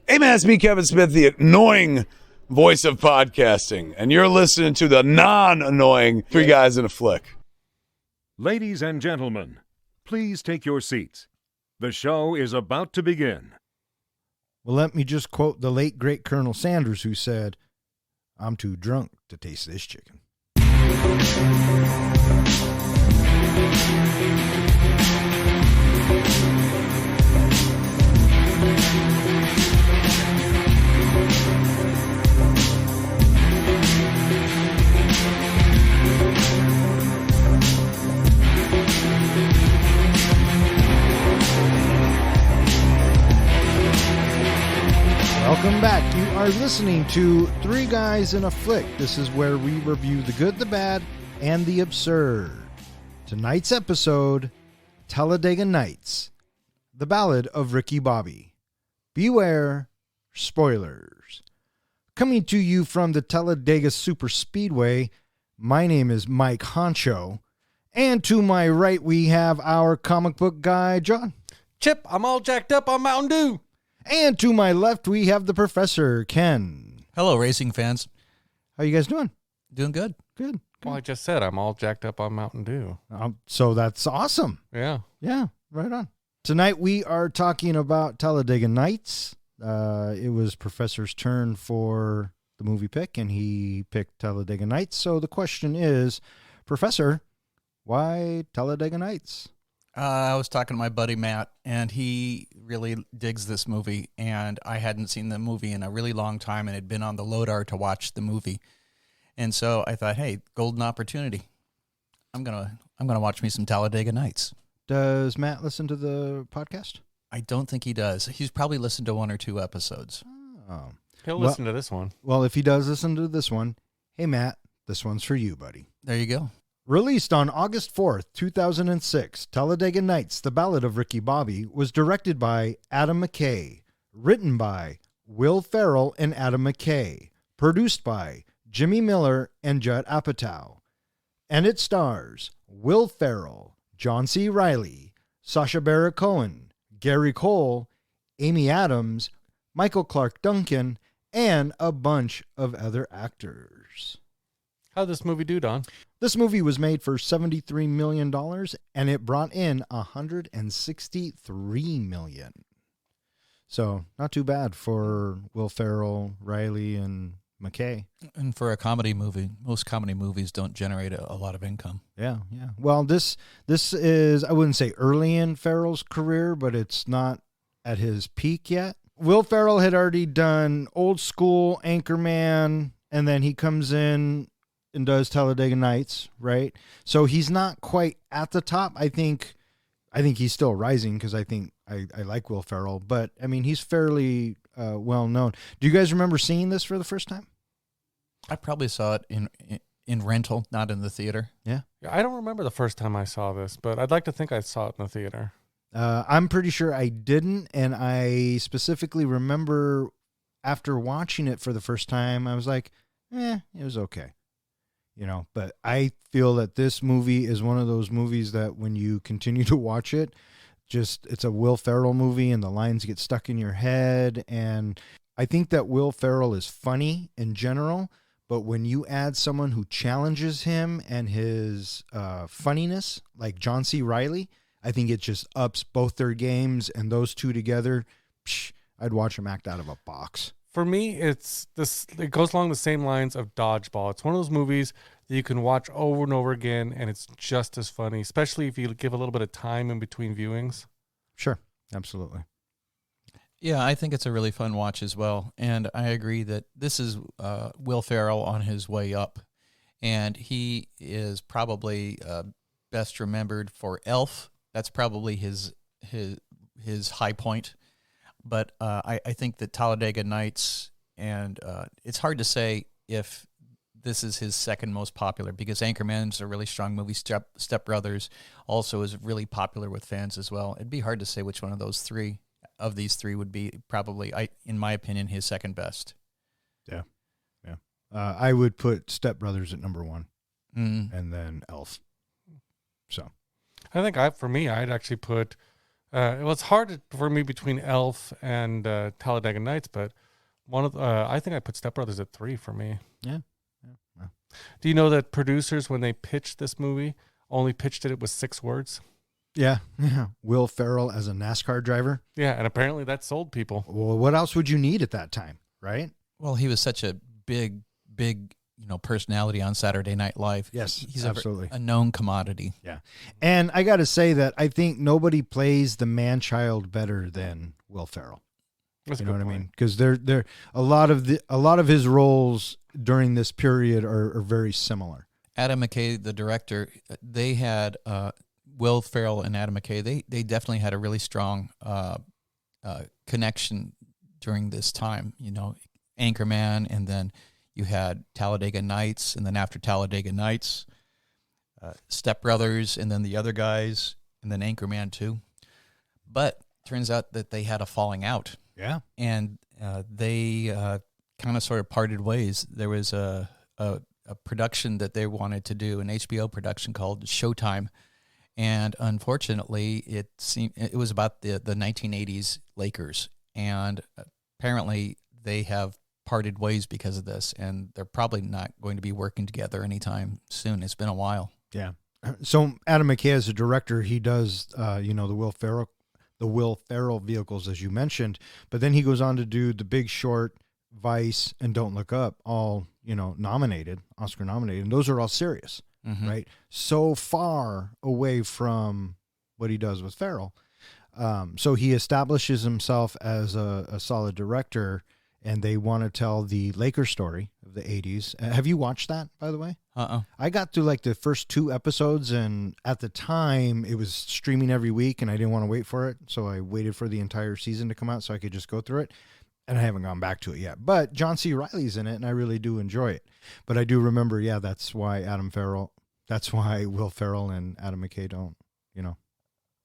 Hey man, it's me, Kevin Smith, the annoying voice of podcasting, and you're listening to the non-annoying Three Guys in a Flick. Ladies and gentlemen, please take your seats. The show is about to begin. Well, let me just quote the late, great Colonel Sanders, who said, "I'm too drunk to taste this chicken." Welcome back. You are listening to Three Guys in a Flick. This is where we review the good, the bad, and the absurd. Tonight's episode, Talladega Nights, the Ballad of Ricky Bobby. Beware spoilers. Coming to you from the Talladega Super Speedway, my name is Mike Honcho, and to my right we have our comic book guy, John. Chip, I'm all jacked up on Mountain Dew. And to my left, we have the Professor, Ken. Hello, racing fans. How you guys doing? Doing good. Good. Well, I just said I'm all jacked up on Mountain Dew. So that's awesome. Yeah. Yeah, right on. Tonight we are talking about Talladega Nights. It was Professor's turn for the movie pick, and he picked Talladega Nights. So the question is, Professor, why Talladega Nights? I was talking to my buddy Matt, and he really digs this movie, and I hadn't seen the movie in a really long time and had been on the Lodar to watch the movie. And so I thought, hey, golden opportunity. I'm gonna watch me some Talladega Nights. Does Matt listen to the podcast? I don't think he does. He's probably listened to one or two episodes. Oh. He'll listen to this one. Well, if he does listen to this one, hey, Matt, this one's for you, buddy. There you go. Released on August 4th, 2006, Talladega Nights, The Ballad of Ricky Bobby, was directed by Adam McKay, written by Will Ferrell and Adam McKay, produced by Jimmy Miller and Judd Apatow, and it stars Will Ferrell, John C. Reilly, Sacha Baron, Gary Cole, Amy Adams, Michael Clark Duncan, and a bunch of other actors. How'd this movie do, Don? This movie was made for $73 million, and it brought in $163 million. So not too bad for Will Ferrell, Reilly, and McKay. And for a comedy movie, most comedy movies don't generate a lot of income. Yeah. Well, this is, I wouldn't say early in Ferrell's career, but it's not at his peak yet. Will Ferrell had already done Old School, Anchorman, and then he comes in and does Talladega Nights, right? So he's not quite at the top. I think he's still rising because I think I like Will Ferrell, but I mean he's fairly well known. Do you guys remember seeing this for the first time? I probably saw it in rental, not in the theater. Yeah. I don't remember the first time I saw this, but I'd like to think I saw it in the theater. I'm pretty sure I didn't, and I specifically remember after watching it for the first time, I was like, it was okay. You know, but I feel that this movie is one of those movies that when you continue to watch it, it's a Will Ferrell movie and the lines get stuck in your head. And I think that Will Ferrell is funny in general, but when you add someone who challenges him and his funniness, like John C. Reilly, I think it just ups both their games, and those two together, I'd watch them act out of a box. For me, it goes along the same lines of Dodgeball. It's one of those movies that you can watch over and over again, and it's just as funny, especially if you give a little bit of time in between viewings. Sure, absolutely. Yeah, I think it's a really fun watch as well, and I agree that this is Will Ferrell on his way up, and he is probably best remembered for Elf. That's probably his high point. But I think that Talladega Nights, and it's hard to say if this is his second most popular, because Anchorman's a really strong movie. Step Brothers also is really popular with fans as well. It'd be hard to say which one of these three would be probably, in my opinion, his second best. Yeah. I would put Step Brothers at number one, and then Elf. So I think for me, I'd actually put Well, it's hard for me between Elf and Talladega Nights, but I think I put Step Brothers at 3 for me. Yeah. Do you know that producers, when they pitched this movie, only pitched it with 6 words? Yeah. Will Ferrell as a NASCAR driver. Yeah, and apparently that sold people. Well, what else would you need at that time, right? Well, he was such a big, personality on Saturday Night Live. Yes, He's absolutely. a known commodity. Yeah. And I got to say that I think nobody plays the man-child better than Will Ferrell. That's You a know good what I point. mean? Because they're a lot of his roles during this period are very similar. Adam McKay, the director, they had Will Ferrell and Adam McKay. They definitely had a really strong connection during this time. Anchorman, and then you had Talladega Nights, and then after Talladega Nights, Step Brothers, and then the other guys, and then Anchorman 2. But turns out that they had a falling out. Yeah. And they kind of sort of parted ways. There was a production that they wanted to do, an HBO production called Showtime, and unfortunately, it was about the 1980s Lakers, and apparently they have parted ways because of this, and they're probably not going to be working together anytime soon. It's been a while. Yeah. So Adam McKay, as a director, he does the Will Ferrell vehicles, as you mentioned, but then he goes on to do The Big Short, Vice, and Don't Look Up, all nominated, Oscar nominated, and those are all serious, right? So far away from what he does with Ferrell. So he establishes himself as a solid director, and they want to tell the Lakers story of the 80s. Have you watched that, by the way? I got through like the first 2 episodes, and at the time it was streaming every week, and I didn't want to wait for it, so I waited for the entire season to come out so I could just go through it, and I haven't gone back to it yet. But John C. Reilly's in it, and I really do enjoy it. But I do remember, that's why Will Ferrell and Adam McKay don't,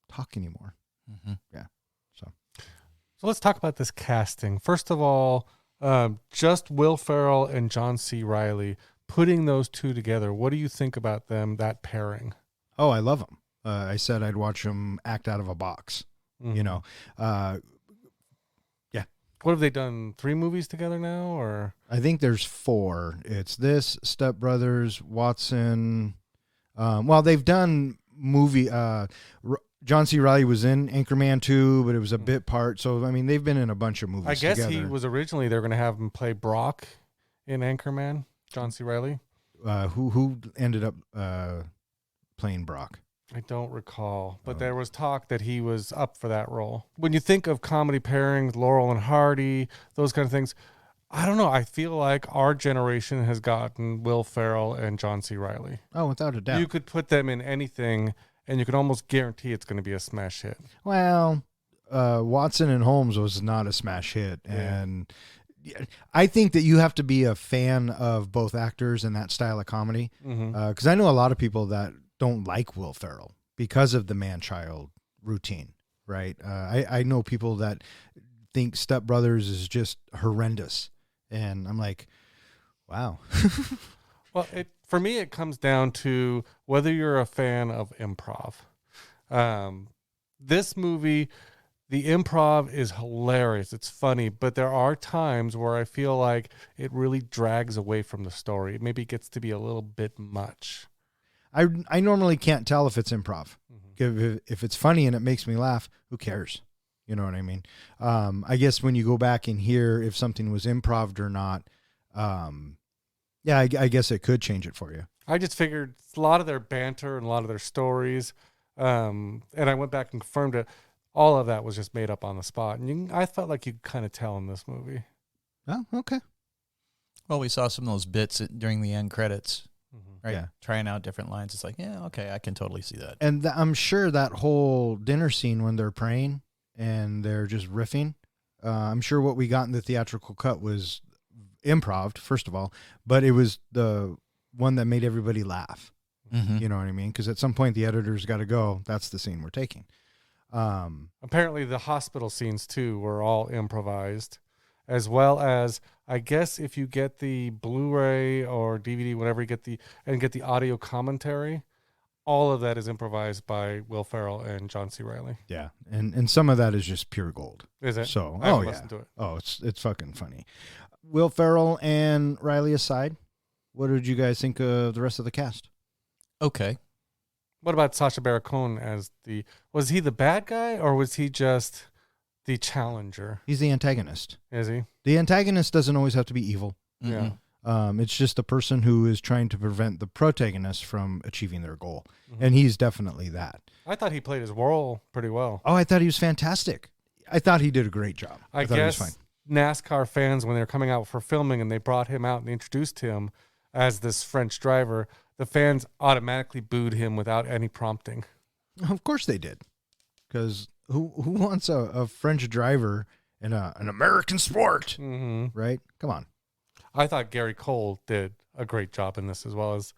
talk anymore. Yeah. So let's talk about this casting. First of all, just Will Ferrell and John C. Reilly, putting those two together, what do you think about them, that pairing? Oh, I love them. I said I'd watch them act out of a box, Yeah. What have they done? 3 movies together now, or? I think there's 4. It's this, Step Brothers, Watson. They've done movie. John C. Reilly was in Anchorman 2, but it was a bit part. So, I mean, they've been in a bunch of movies I guess together. he was originally, they were going to have him play Brock in Anchorman, John C. Reilly. Who ended up playing Brock? I don't recall, but there was talk that he was up for that role. When you think of comedy pairings, Laurel and Hardy, those kind of things, I don't know. I feel like our generation has gotten Will Ferrell and John C. Reilly. Oh, without a doubt. You could put them in anything, and you could almost guarantee it's going to be a smash hit. Well, Watson and Holmes was not a smash hit, and I think that you have to be a fan of both actors and that style of comedy, because I know a lot of people that don't like Will Ferrell because of the man-child routine, right? I know people that think Step Brothers is just horrendous, and I'm like, wow. Well, for me, it comes down to whether you're a fan of improv. This movie, the improv is hilarious. It's funny, but there are times where I feel like it really drags away from the story. It maybe gets to be a little bit much. I normally can't tell if it's improv. If it's funny and it makes me laugh, who cares? You know what I mean? I guess when you go back and hear if something was improv or not, I guess it could change it for you. I just figured a lot of their banter and a lot of their stories, and I went back and confirmed it. All of that was just made up on the spot, and I felt like you could kind of tell in this movie. Oh, okay. Well, we saw some of those bits during the end credits, right? Yeah. Trying out different lines. It's like, yeah, okay, I can totally see that. And I'm sure that whole dinner scene when they're praying and they're just riffing, I'm sure what we got in the theatrical cut was improv, first of all, but it was the one that made everybody laugh. You know what I mean? Because at some point the editor's got to go, that's the scene we're taking. Apparently the hospital scenes too were all improvised, as well as, I guess, if you get the Blu-ray or DVD, whatever, you get the audio commentary, all of that is improvised by Will Ferrell and John C. Reilly. Yeah, and some of that is just pure gold. Is it? So, I haven't yeah. listened to it. Oh, it's fucking funny. Will Ferrell and Reilly aside, what did you guys think of the rest of the cast? Okay. What about Sacha Baron as was he the bad guy or was he just the challenger? He's the antagonist. Is he? The antagonist doesn't always have to be evil. Yeah. It's just a person who is trying to prevent the protagonist from achieving their goal. And he's definitely that. I thought he played his role pretty well. Oh, I thought he was fantastic. I thought he did a great job. I thought he was guess NASCAR fans, when they were coming out for filming and they brought him out and introduced him as this French driver, the fans automatically booed him without any prompting. Of course they did. Because who wants a French driver in an American sport? Right? Come on. I thought Gary Cole did a great job in this as well as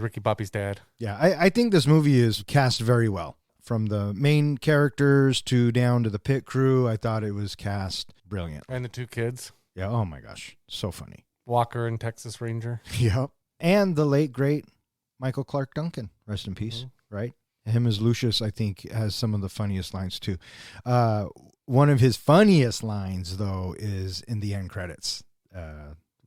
Ricky Bobby's dad. Yeah, I think this movie is cast very well. From the main characters to down to the pit crew, I thought it was cast brilliant. And the two kids, Yeah, oh my gosh. So funny. Walker and Texas Ranger. Yep. And the late, great Michael Clark Duncan. Rest in peace, right? Him as Lucius, I think, has some of the funniest lines, too. One of his funniest lines, though, is in the end credits.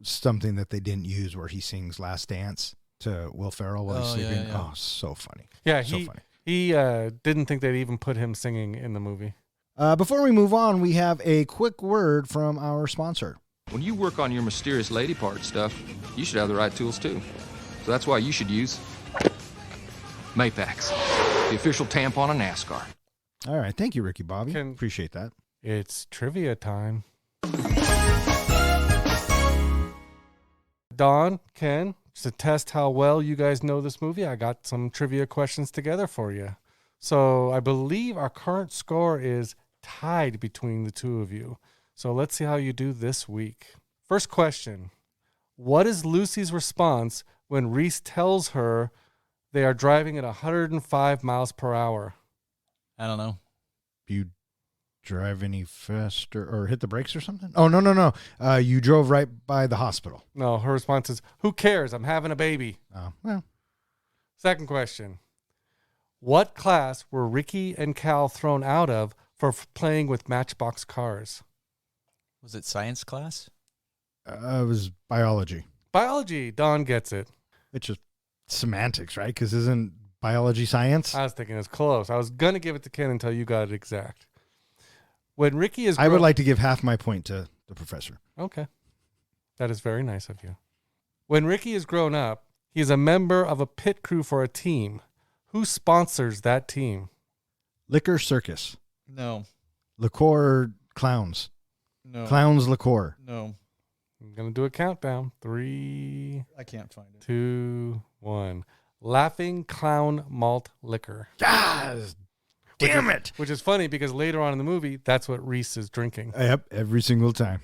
Something that they didn't use where he sings Last Dance to Will Ferrell while he's sleeping. Yeah. Oh, so funny. Yeah, so funny. He didn't think they'd even put him singing in the movie. Before we move on, we have a quick word from our sponsor. When you work on your mysterious lady part stuff, you should have the right tools too. So that's why you should use Mapax, the official tampon of NASCAR. All right. Thank you, Ricky Bobby. Can- Appreciate that. It's trivia time. Don, Ken, to test how well you guys know this movie, I got some trivia questions together for you. So I believe our current score is tied between the two of you. So let's see how you do this week. First question. What is Lucy's response when Reese tells her they are driving at 105 miles per hour? I don't know. You drive any faster or hit the brakes or something? Oh, no. You drove right by the hospital. No, her response is, who cares? I'm having a baby. Oh, well. Second question. What class were Ricky and Cal thrown out of for playing with Matchbox cars? Was it science class? It was biology. Biology. Don gets it. It's just semantics, right? Because isn't biology science? I was thinking it's close. I was going to give it to Ken until you got it exact. When Ricky is... I would like to give half my point to the professor. Okay. That is very nice of you. When Ricky is grown up, he is a member of a pit crew for a team. Who sponsors that team? Liquor Circus. No. Liqueur Clowns. No. Clowns Liqueur. No. I'm going to do a countdown. 3, I can't find it. 2, 1. Laughing Clown Malt Liquor. Yes! Damn it! Which is funny because later on in the movie, that's what Reese is drinking. Yep, every single time.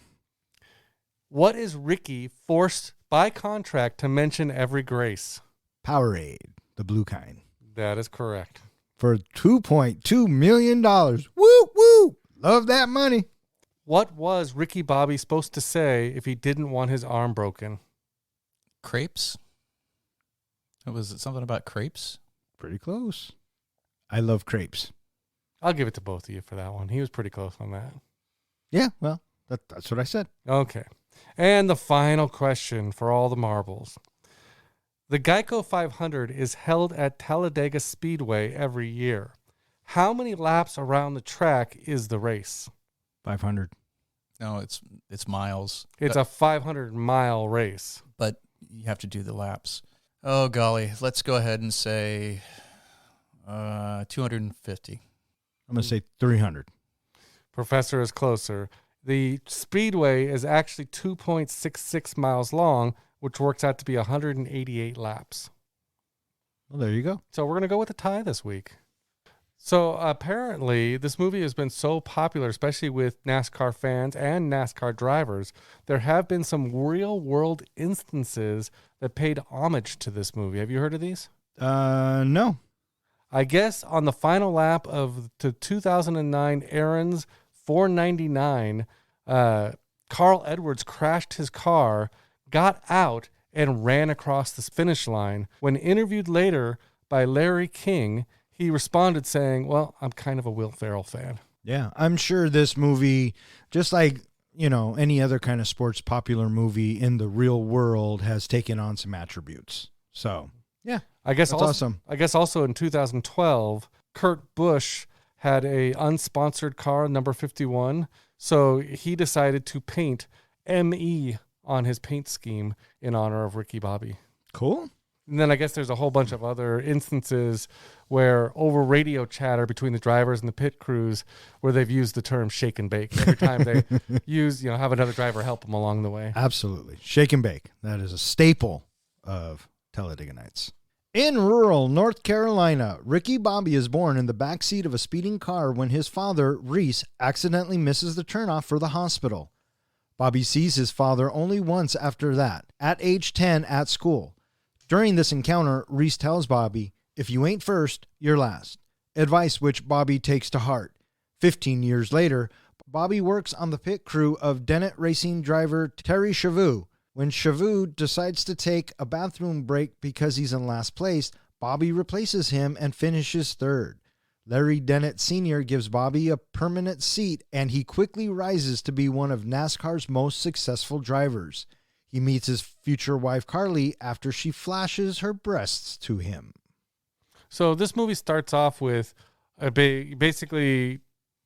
What is Ricky forced by contract to mention every grace? Powerade, the blue kind. That is correct. For $2.2 million. Woo, woo! Love that money. What was Ricky Bobby supposed to say if he didn't want his arm broken? Crepes? Was it something about crepes? Pretty close. I love crepes. I'll give it to both of you for that one. He was pretty close on that. Yeah, well, that's what I said. Okay. And the final question for all the marbles. The Geico 500 is held at Talladega Speedway every year. How many laps around the track is the race? 500. No, it's miles. It's a 500-mile race. But you have to do the laps. Oh, golly. Let's go ahead and say 250. I'm going to say 300. Professor is closer. The speedway is actually 2.66 miles long, which works out to be 188 laps. Well, there you go. So we're going to go with a tie this week. So apparently this movie has been so popular, especially with NASCAR fans and NASCAR drivers. There have been some real world instances that paid homage to this movie. Have you heard of these? No. I guess on the final lap of the 2009 Aaron's 499, Carl Edwards crashed his car, got out, and ran across the finish line. When interviewed later by Larry King. He responded saying, well, I'm kind of a Will Ferrell fan. Yeah, I'm sure this movie, just like, any other kind of sports popular movie in the real world, has taken on some attributes. So, yeah, I guess that's awesome. I guess also in 2012, Kurt Busch had a unsponsored car, number 51. So he decided to paint ME on his paint scheme in honor of Ricky Bobby. Cool. And then I guess there's a whole bunch of other instances where over radio chatter between the drivers and the pit crews where they've used the term shake and bake every time they have another driver help them along the way. Absolutely. Shake and bake. That is a staple of Talladega Nights. In rural North Carolina, Ricky Bobby is born in the backseat of a speeding car when his father, Reese, accidentally misses the turnoff for the hospital. Bobby sees his father only once after that, at age 10 at school. During this encounter, Reese tells Bobby, if you ain't first, you're last. Advice which Bobby takes to heart. 15 years later, Bobby works on the pit crew of Dennett Racing driver Terry Chavou. When Chavou decides to take a bathroom break because he's in last place, Bobby replaces him and finishes third. Larry Dennett Sr. gives Bobby a permanent seat, and he quickly rises to be one of NASCAR's most successful drivers. He meets his future wife, Carly, after she flashes her breasts to him. So this movie starts off with basically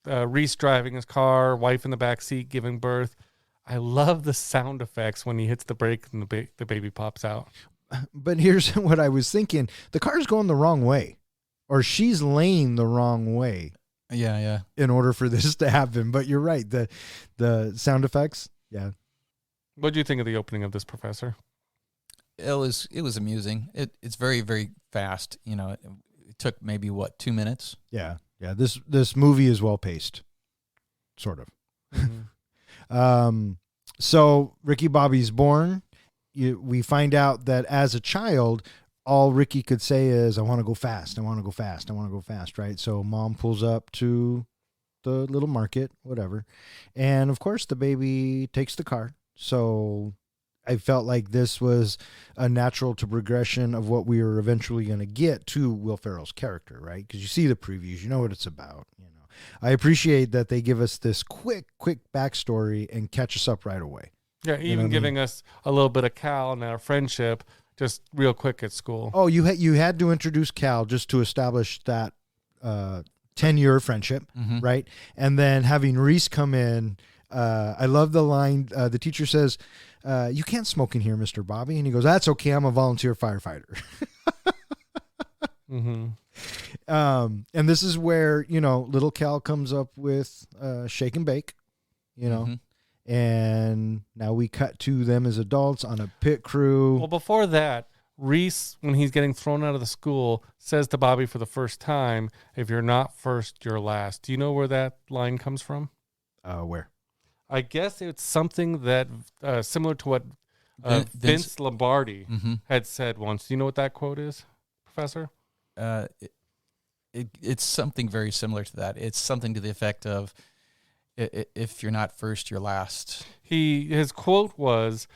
Reese driving his car, wife in the back seat giving birth. I love the sound effects when he hits the brake and the baby pops out. But here's what I was thinking. The car's going the wrong way, or she's laying the wrong way. Yeah. In order for this to happen. But you're right. The sound effects. Yeah. What do you think of the opening of this, Professor? It was amusing. It's very, very fast. It took maybe 2 minutes. Yeah. This movie is well paced, sort of. Mm-hmm. So Ricky Bobby's born. We find out that as a child, all Ricky could say is, "I want to go fast. I want to go fast. I want to go fast." Right. So mom pulls up to the little market, whatever, and of course the baby takes the car. So I felt like this was a natural to progression of what we were eventually going to get to Will Ferrell's character, right? Because you see the previews, you know what it's about. I appreciate that they give us this quick backstory and catch us up right away. Yeah, even giving us a little bit of Cal and our friendship just real quick at school. Oh, you had to introduce Cal just to establish that 10-year friendship, right? And then having Reese come in. I love the line. The teacher says, you can't smoke in here, Mr. Bobby. And he goes, that's okay. I'm a volunteer firefighter. Mm-hmm. And this is where, little Cal comes up with shake and bake, and now we cut to them as adults on a pit crew. Well, before that, Reese, when he's getting thrown out of the school, says to Bobby for the first time, if you're not first, you're last. Do you know where that line comes from? Where? I guess it's something that similar to what Vince Lombardi had said once. Do you know what that quote is, Professor? It's something very similar to that. It's something to the effect of, if you're not first, you're last. His quote was,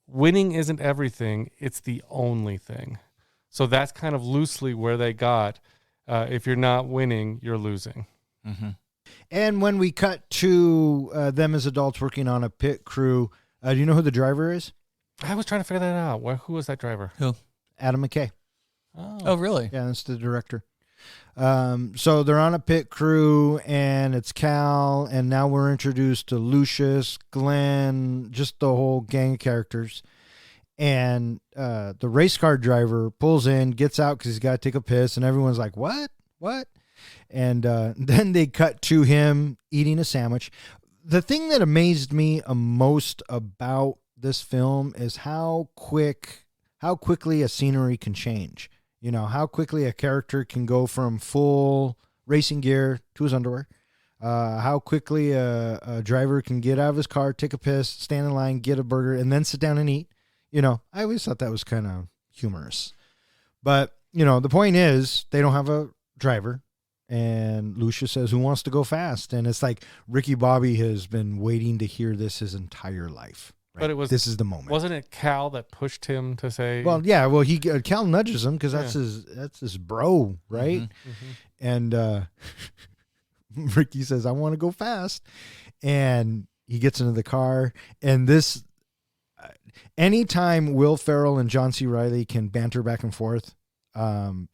winning isn't everything, it's the only thing. So that's kind of loosely where they got, if you're not winning, you're losing. Mm-hmm. And when we cut to them as adults working on a pit crew, do you know who the driver is? I was trying to figure that out. Who was that driver? Who? Adam McKay. Oh, really? Yeah, that's the director. So they're on a pit crew, and it's Cal, and now we're introduced to Lucius, Glenn, just the whole gang of characters. And the race car driver pulls in, gets out because he's got to take a piss, and everyone's like, what? And then they cut to him eating a sandwich. The thing that amazed me most about this film is how quickly a scenery can change. How quickly a character can go from full racing gear to his underwear. How quickly a driver can get out of his car, take a piss, stand in line, get a burger, and then sit down and eat. I always thought that was kind of humorous. But, the point is they don't have a driver. And Lucia says, who wants to go fast? And it's like Ricky Bobby has been waiting to hear this his entire life. But it was this is the moment. Wasn't it Cal that pushed him to say? Well, yeah. Well, Cal nudges him because that's his bro, right? Mm-hmm. And Ricky says, "I want to go fast," and he gets into the car. And this, anytime Will Ferrell and John C. Reilly can banter back and forth,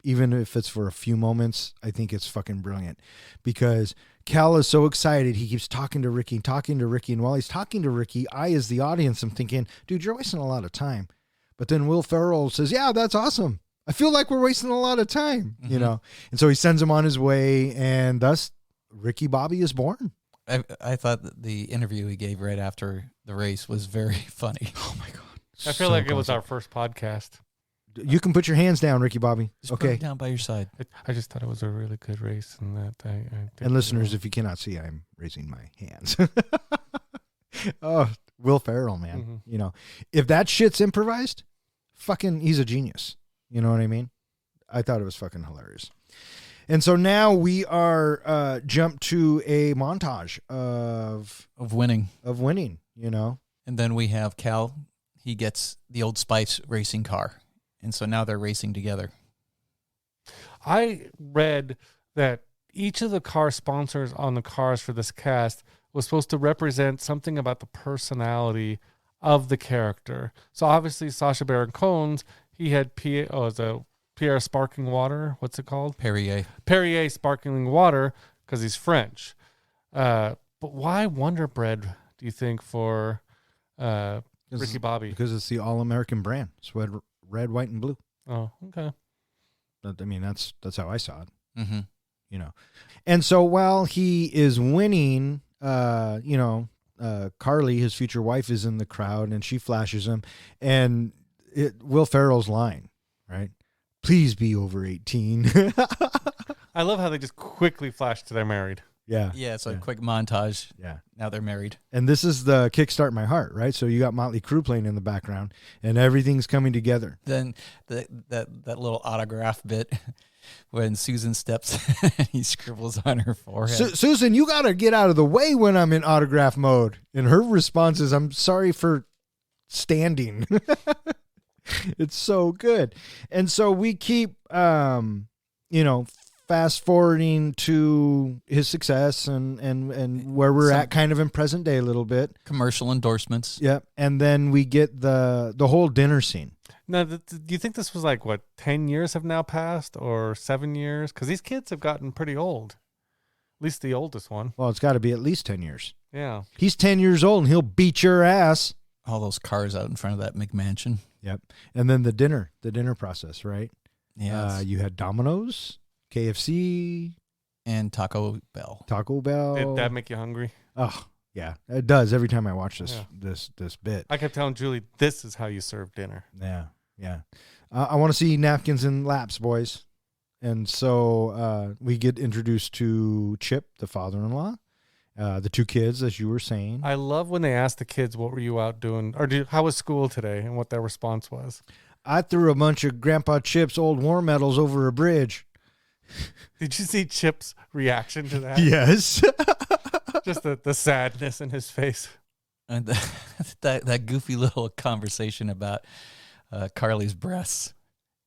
even if it's for a few moments, I think it's fucking brilliant because Cal is so excited. He keeps talking to Ricky. And while he's talking to Ricky, I, as the audience, am thinking, dude, you're wasting a lot of time. But then Will Ferrell says, yeah, that's awesome. I feel like we're wasting a lot of time, you know? And so he sends him on his way, and thus Ricky Bobby is born. I thought that the interview he gave right after the race was very funny. Oh my God. I feel like it was our first podcast. You can put your hands down, Ricky Bobby. Just put Okay. it down by your side. I just thought it was a really good race, and that I And listeners, if you cannot see, I'm raising my hands. Oh, Will Ferrell, man. You know, if that shit's improvised, fucking, he's a genius. You know what I mean? I thought it was fucking hilarious. And so now we are jumped to a montage of winning. You know. And then we have Cal. He gets the Old Spice racing car. And so now they're racing together. I read that each of the car sponsors on the cars for this cast was supposed to represent something about the personality of the character. So obviously Sacha Baron Cohen's, he had Pierre Sparkling Water. What's it called? Perrier Sparkling Water, because he's French. But why Wonder Bread, do you think, for Ricky Bobby? Because it's the all-American brand. It's red, white, and blue. Oh, okay. But, I mean, that's how I saw it. Mm-hmm. You know. And so while he is winning, you know, Carly, his future wife, is in the crowd, and she flashes him. And Will Ferrell's line, right? Please be over 18. I love how they just quickly flash to they're married. Yeah. Yeah, it's a quick montage. Yeah. Now they're married. And this is the Kickstart My Heart, right? So you got Motley Crue playing in the background, and everything's coming together. Then that little autograph bit when Susan steps and he scribbles on her forehead. Susan, you got to get out of the way when I'm in autograph mode. And her response is, I'm sorry for standing. It's so good. And so we keep, you know, fast forwarding to his success and where we're at kind of in present day a little bit. Commercial endorsements. Yep. And then we get the whole dinner scene. Now, do you think this was like, 10 years have now passed or 7 years? Because these kids have gotten pretty old. At least the oldest one. Well, it's got to be at least 10 years. Yeah. He's 10 years old and he'll beat your ass. All those cars out in front of that McMansion. Yep. And then the dinner process, right? Yeah. You had Domino's, KFC, and Taco Bell. Did that make you hungry? Oh, yeah. It does every time I watch this bit. I kept telling Julie, this is how you serve dinner. Yeah. Yeah. I want to see napkins and laps, boys. And so we get introduced to Chip, the father-in-law, the two kids, as you were saying. I love when they ask the kids, what were you out doing? Or how was school today? And what their response was. I threw a bunch of Grandpa Chip's old war medals over a bridge. Did you see Chip's reaction to that? Yes. Just the sadness in his face. And that goofy little conversation about Carly's breasts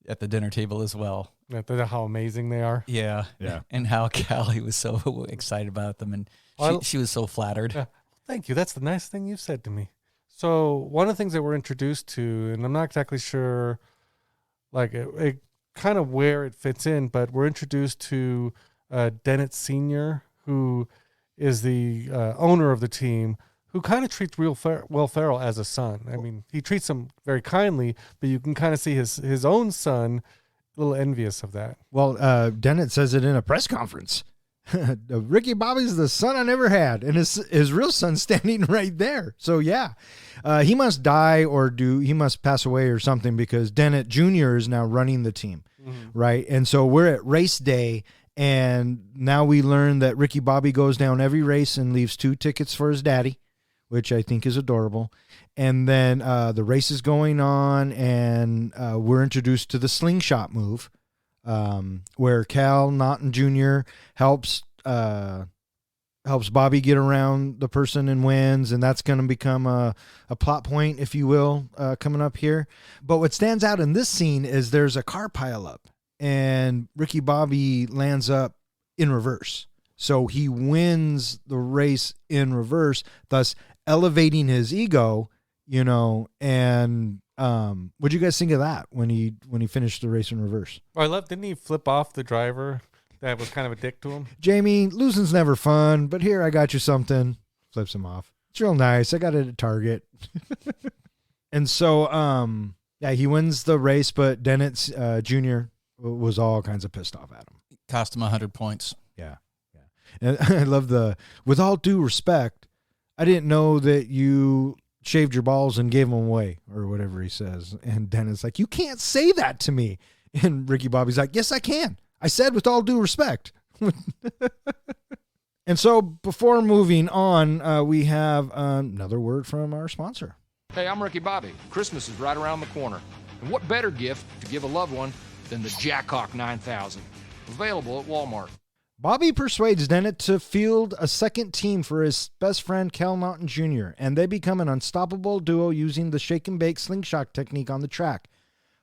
at the dinner table as well. How amazing they are. Yeah. Yeah. And how Callie was so excited about them, and she was so flattered. Thank you. That's the nice thing you've said to me. So one of the things that we're introduced to, and I'm not exactly sure, like it kind of where it fits in, but we're introduced to Dennett Sr., who is the owner of the team, who kind of treats Will Ferrell as a son. I mean, he treats him very kindly, but you can kind of see his own son a little envious of that. Well, Dennett says it in a press conference. Ricky Bobby's the son I never had, and his real son's standing right there. So yeah, he must die he must pass away or something, because Dennett Jr. is now running the team, right? And so we're at race day, and now we learn that Ricky Bobby goes down every race and leaves 2 tickets for his daddy, which I think is adorable. And then the race is going on, and we're introduced to the slingshot move, where Cal Naughton Jr. helps helps Bobby get around the person and wins, and that's going to become a plot point, if you will, coming up here. But what stands out in this scene is there's a car pileup, and Ricky Bobby lands up in reverse. So he wins the race in reverse, thus elevating his ego, you know. And what'd you guys think of that when he finished the race in reverse? Well, didn't he flip off the driver that was kind of a dick to him? Jamie, losing's never fun, but here, I got you something. Flips him off. It's real nice. I got it at Target. And so, yeah, he wins the race, but Dennett Jr. was all kinds of pissed off at him. Cost him 100 points. Yeah. And I love with all due respect, I didn't know that you shaved your balls and gave them away, or whatever he says. And Dennett's like, you can't say that to me. And Ricky Bobby's like, yes, I can. I said with all due respect. And so before moving on, we have another word from our sponsor. Hey, I'm Ricky Bobby. Christmas is right around the corner. And what better gift to give a loved one than the Jackhawk 9000? Available at Walmart. Bobby persuades Dennett to field a second team for his best friend Cal Naughton Jr., and they become an unstoppable duo using the shake and bake slingshot technique on the track.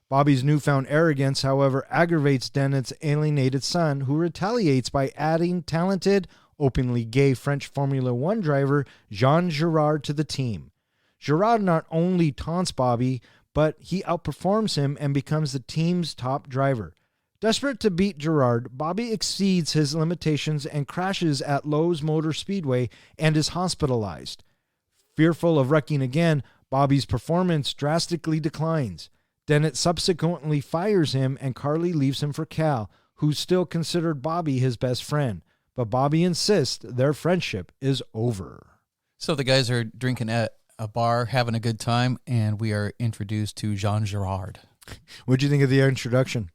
Bobby's newfound arrogance, however, aggravates Dennett's alienated son, who retaliates by adding talented, openly gay French Formula One driver Jean Girard to the team. Girard not only taunts Bobby, but he outperforms him and becomes the team's top driver. Desperate to beat Girard, Bobby exceeds his limitations and crashes at Lowe's Motor Speedway and is hospitalized. Fearful of wrecking again, Bobby's performance drastically declines. Dennett subsequently fires him, and Carly leaves him for Cal, who still considered Bobby his best friend. But Bobby insists their friendship is over. So the guys are drinking at a bar, having a good time, and we are introduced to Jean Girard. What'd you think of the introduction?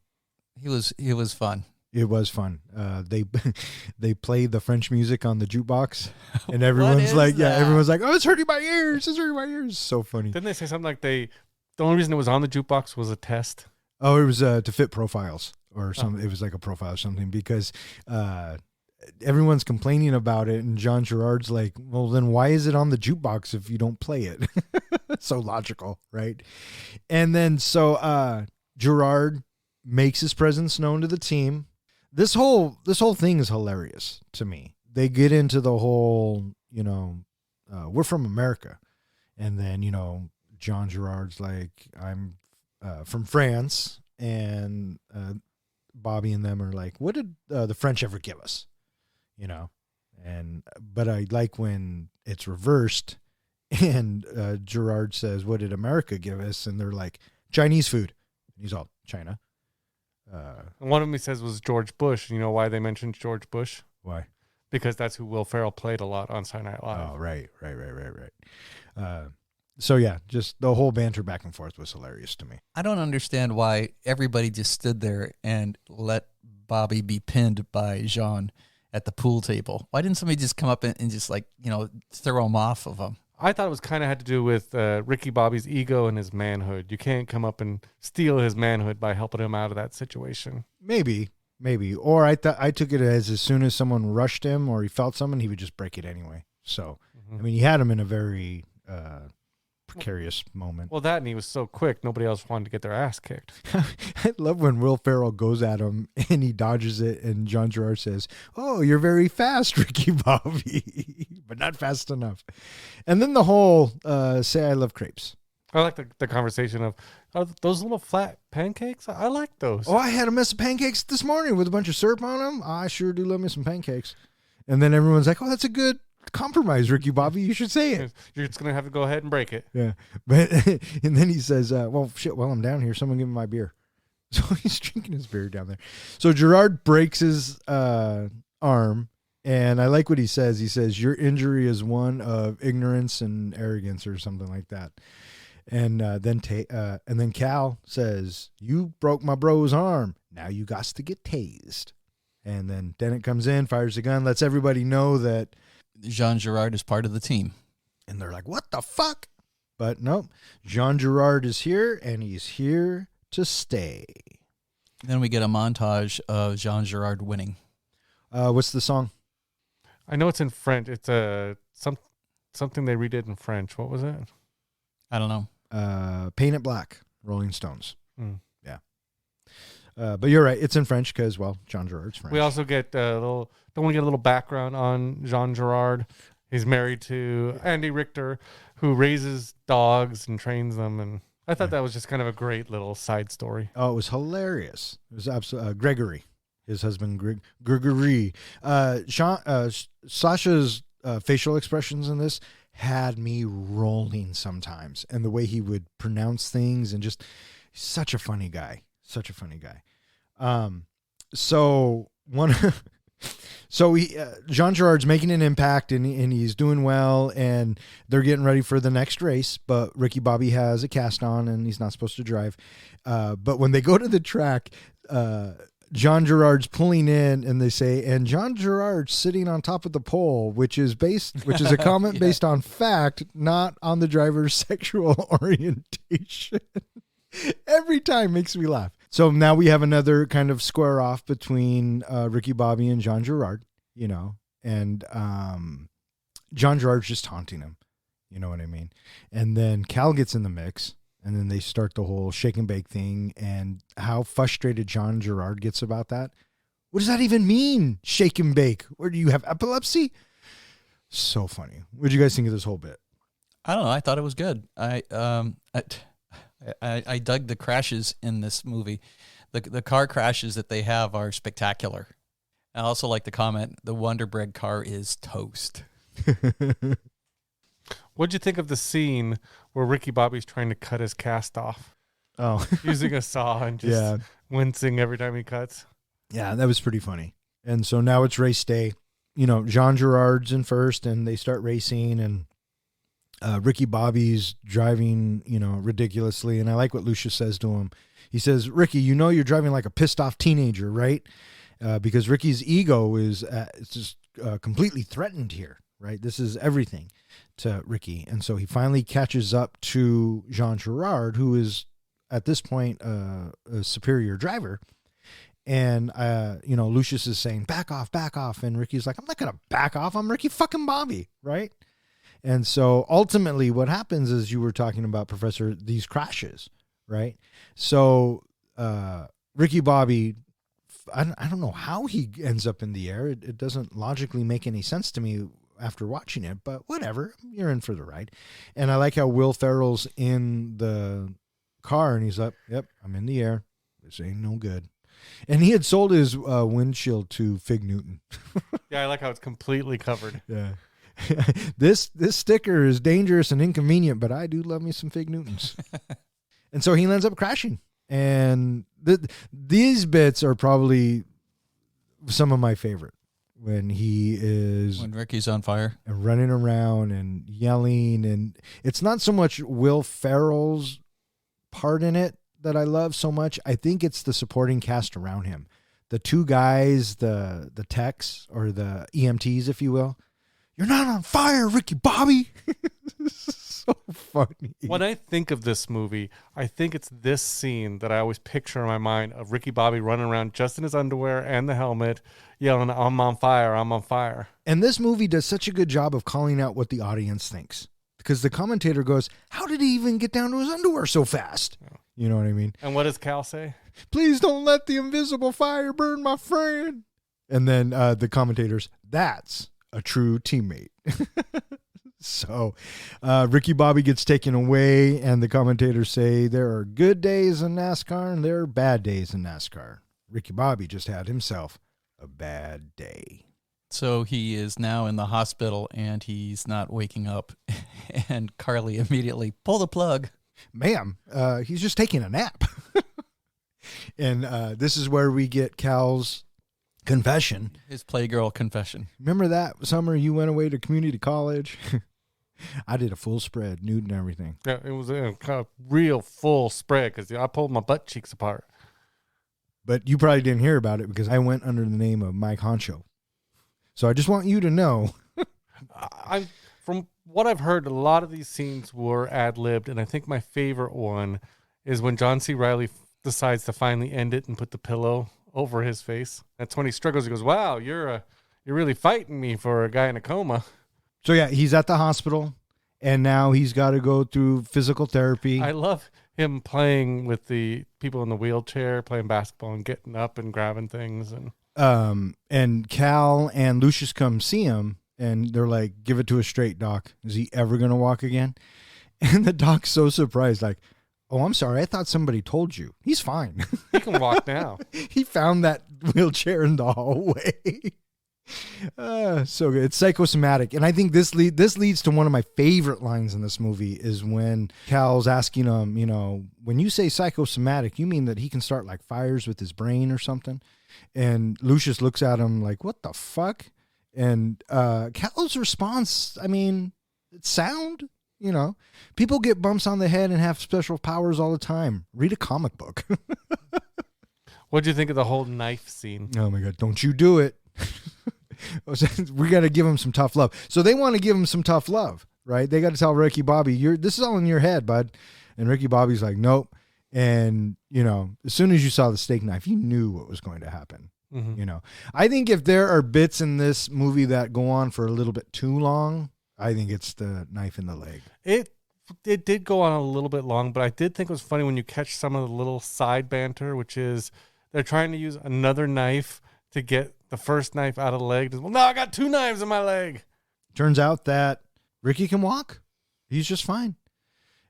It was fun. It was fun. They played the French music on the jukebox, and everyone's like, that? everyone's like, oh, it's hurting my ears. It's hurting my ears. So funny. Didn't they say something like the only reason it was on the jukebox was a test? Oh, it was to fit profiles or something. It was like a profile or something, because everyone's complaining about it, and Jean Girard's like, well, then why is it on the jukebox if you don't play it? So logical, right? And then so Girard makes his presence known to the team. This whole thing is hilarious to me. They get into the whole, we're from America, and then Jean Girard's like, I'm from France, and Bobby and them are like, what did the French ever give us? But I like when it's reversed, and Girard says, what did America give us? And they're like, Chinese food. He's all, China. And one of them he says was George Bush. You know why they mentioned George Bush? Why? Because that's who Will Ferrell played a lot on Saturday Night Live. Oh, right. So yeah, just the whole banter back and forth was hilarious to me. I don't understand why everybody just stood there and let Bobby be pinned by Jean at the pool table. Why didn't somebody just come up and just throw him off of him? I thought it was kind of had to do with Ricky Bobby's ego and his manhood. You can't come up and steal his manhood by helping him out of that situation. Maybe. Or I took it as soon as someone rushed him or he felt something, he would just break it anyway. So, I mean, he had him in a very precarious moment. Well, that, and he was so quick, nobody else wanted to get their ass kicked. I love when Will Ferrell goes at him and he dodges it, and Jean Girard says, oh, you're very fast, Ricky Bobby, but not fast enough. And then the whole say I love crepes. I like the conversation of, are those little flat pancakes? I like those. Oh, I had a mess of pancakes this morning with a bunch of syrup on them. I sure do love me some pancakes. And then everyone's like, oh, that's a good compromise, Ricky Bobby. You should say it. You're just going to have to go ahead and break it. Yeah. But and then he says, well, shit, while I'm down here, someone give me my beer. So he's drinking his beer down there. So Girard breaks his arm, and I like what he says. He says, your injury is one of ignorance and arrogance or something like that. And then Cal says, you broke my bro's arm. Now you got to get tased. And then Dennett comes in, fires a gun, lets everybody know that Jean Girard is part of the team. And they're like, what the fuck? But nope, Jean Girard is here, and he's here to stay. Then we get a montage of Jean Girard winning. What's the song? I know it's in French. It's something they redid in French. What was it? I don't know. Paint It Black, Rolling Stones. Mm. Yeah. But you're right. It's in French because, well, Jean Girard's French. We also get don't want to get a little background on Jean Girard. He's married to Andy Richter, who raises dogs and trains them. And I thought that was just kind of a great little side story. Oh, it was hilarious. It was absolutely Gregory, his husband, Gregory. Sasha's facial expressions in this had me rolling sometimes, and the way he would pronounce things, and just such a funny guy. So Jean Girard's making an impact, and he's doing well, and they're getting ready for the next race. But Ricky Bobby has a cast on, and he's not supposed to drive. But when they go to the track, Jean Girard's pulling in, and they say, "And Jean Girard's sitting on top of the pole," which is a comment based on fact, not on the driver's sexual orientation. Every time makes me laugh. So now we have another kind of square off between Ricky Bobby and Jean Girard, and Jean Girard's just taunting him. You know what I mean? And then Cal gets in the mix, and then they start the whole shake and bake thing, and how frustrated Jean Girard gets about that. What does that even mean, shake and bake? Or do you have epilepsy? So funny. What did you guys think of this whole bit? I don't know. I thought it was good. I dug the crashes in this movie. The car crashes that they have are spectacular. I also like the comment, the Wonder Bread car is toast. What'd you think of the scene where Ricky Bobby's trying to cut his cast off? Oh. Using a saw and just wincing every time he cuts. Yeah, that was pretty funny. And so now it's race day. Jean Girard's in first, and they start racing, and Ricky Bobby's driving, ridiculously. And I like what Lucius says to him. He says, "Ricky, you're driving like a pissed off teenager, right?" Because Ricky's ego is just completely threatened here, right? This is everything to Ricky. And so he finally catches up to Jean Girard, who is at this point a superior driver. And, Lucius is saying, back off. And Ricky's like, "I'm not going to back off. I'm Ricky fucking Bobby," right? And so ultimately what happens is, you were talking about, Professor, these crashes, right? So Ricky Bobby, I don't know how he ends up in the air. It doesn't logically make any sense to me after watching it, but whatever, you're in for the ride. And I like how Will Ferrell's in the car, and he's like, "Yep, I'm in the air. This ain't no good." And he had sold his windshield to Fig Newton. Yeah, I like how it's completely covered. Yeah. This sticker is dangerous and inconvenient, but I do love me some Fig Newtons. And so he ends up crashing. And these bits are probably some of my favorite, when Ricky's on fire and running around and yelling. And it's not so much Will Ferrell's part in it that I love so much. I think it's the supporting cast around him. The two guys, the techs, or the EMTs, if you will. "You're not on fire, Ricky Bobby." So funny. When I think of this movie, I think it's this scene that I always picture in my mind of Ricky Bobby running around just in his underwear and the helmet, yelling, "I'm on fire, I'm on fire." And this movie does such a good job of calling out what the audience thinks. Because the commentator goes, "How did he even get down to his underwear so fast?" Yeah. You know what I mean? And what does Cal say? "Please don't let the invisible fire burn my friend." And then the commentators, "That's a true teammate." So Ricky Bobby gets taken away, and the commentators say there are good days in NASCAR and there are bad days in NASCAR. Ricky Bobby just had himself a bad day. So he is now in the hospital, and he's not waking up. And Carly immediately, "Pull the plug." "Ma'am, he's just taking a nap." And this is where we get Cal's confession. His Playgirl confession. "Remember that summer you went away to community college? I did a full spread, nude and everything." Yeah, it was a kind of real full spread because I pulled my butt cheeks apart. But you probably didn't hear about it because I went under the name of Mike Honcho. So I just want you to know. From what I've heard, a lot of these scenes were ad-libbed, and I think my favorite one is when John C. Reilly decides to finally end it and put the pillow over his face. That's when he struggles. He goes, "Wow, you're you're really fighting me for a guy in a coma. So yeah, he's at the hospital, and now he's got to go through physical therapy. I love him playing with the people in the wheelchair, playing basketball and getting up and grabbing things. And Cal and Lucius come see him, and they're like, "Give it to us straight, Doc. Is he ever gonna walk again?" And the doc's so surprised, like, "Oh, I'm sorry. I thought somebody told you. He's fine. He can walk now." He found that wheelchair in the hallway." So good. It's psychosomatic. And I think this leads to one of my favorite lines in this movie is when Cal's asking him, when you say psychosomatic, you mean that he can start like fires with his brain or something? And Lucius looks at him like, what the fuck? And Cal's response, I mean, it's sound. People get bumps on the head and have special powers all the time. Read a comic book. What'd you think of the whole knife scene? Oh my God, don't you do it. We got to give him some tough love. So they want to give him some tough love, right? They got to tell Ricky Bobby, this is all in your head, bud. And Ricky Bobby's like, nope. And, as soon as you saw the steak knife, you knew what was going to happen. Mm-hmm. I think if there are bits in this movie that go on for a little bit too long, I think it's the knife in the leg. It did go on a little bit long, but I did think it was funny when you catch some of the little side banter, which is they're trying to use another knife to get the first knife out of the leg. Well, no, I got 2 knives in my leg. Turns out that Ricky can walk. He's just fine.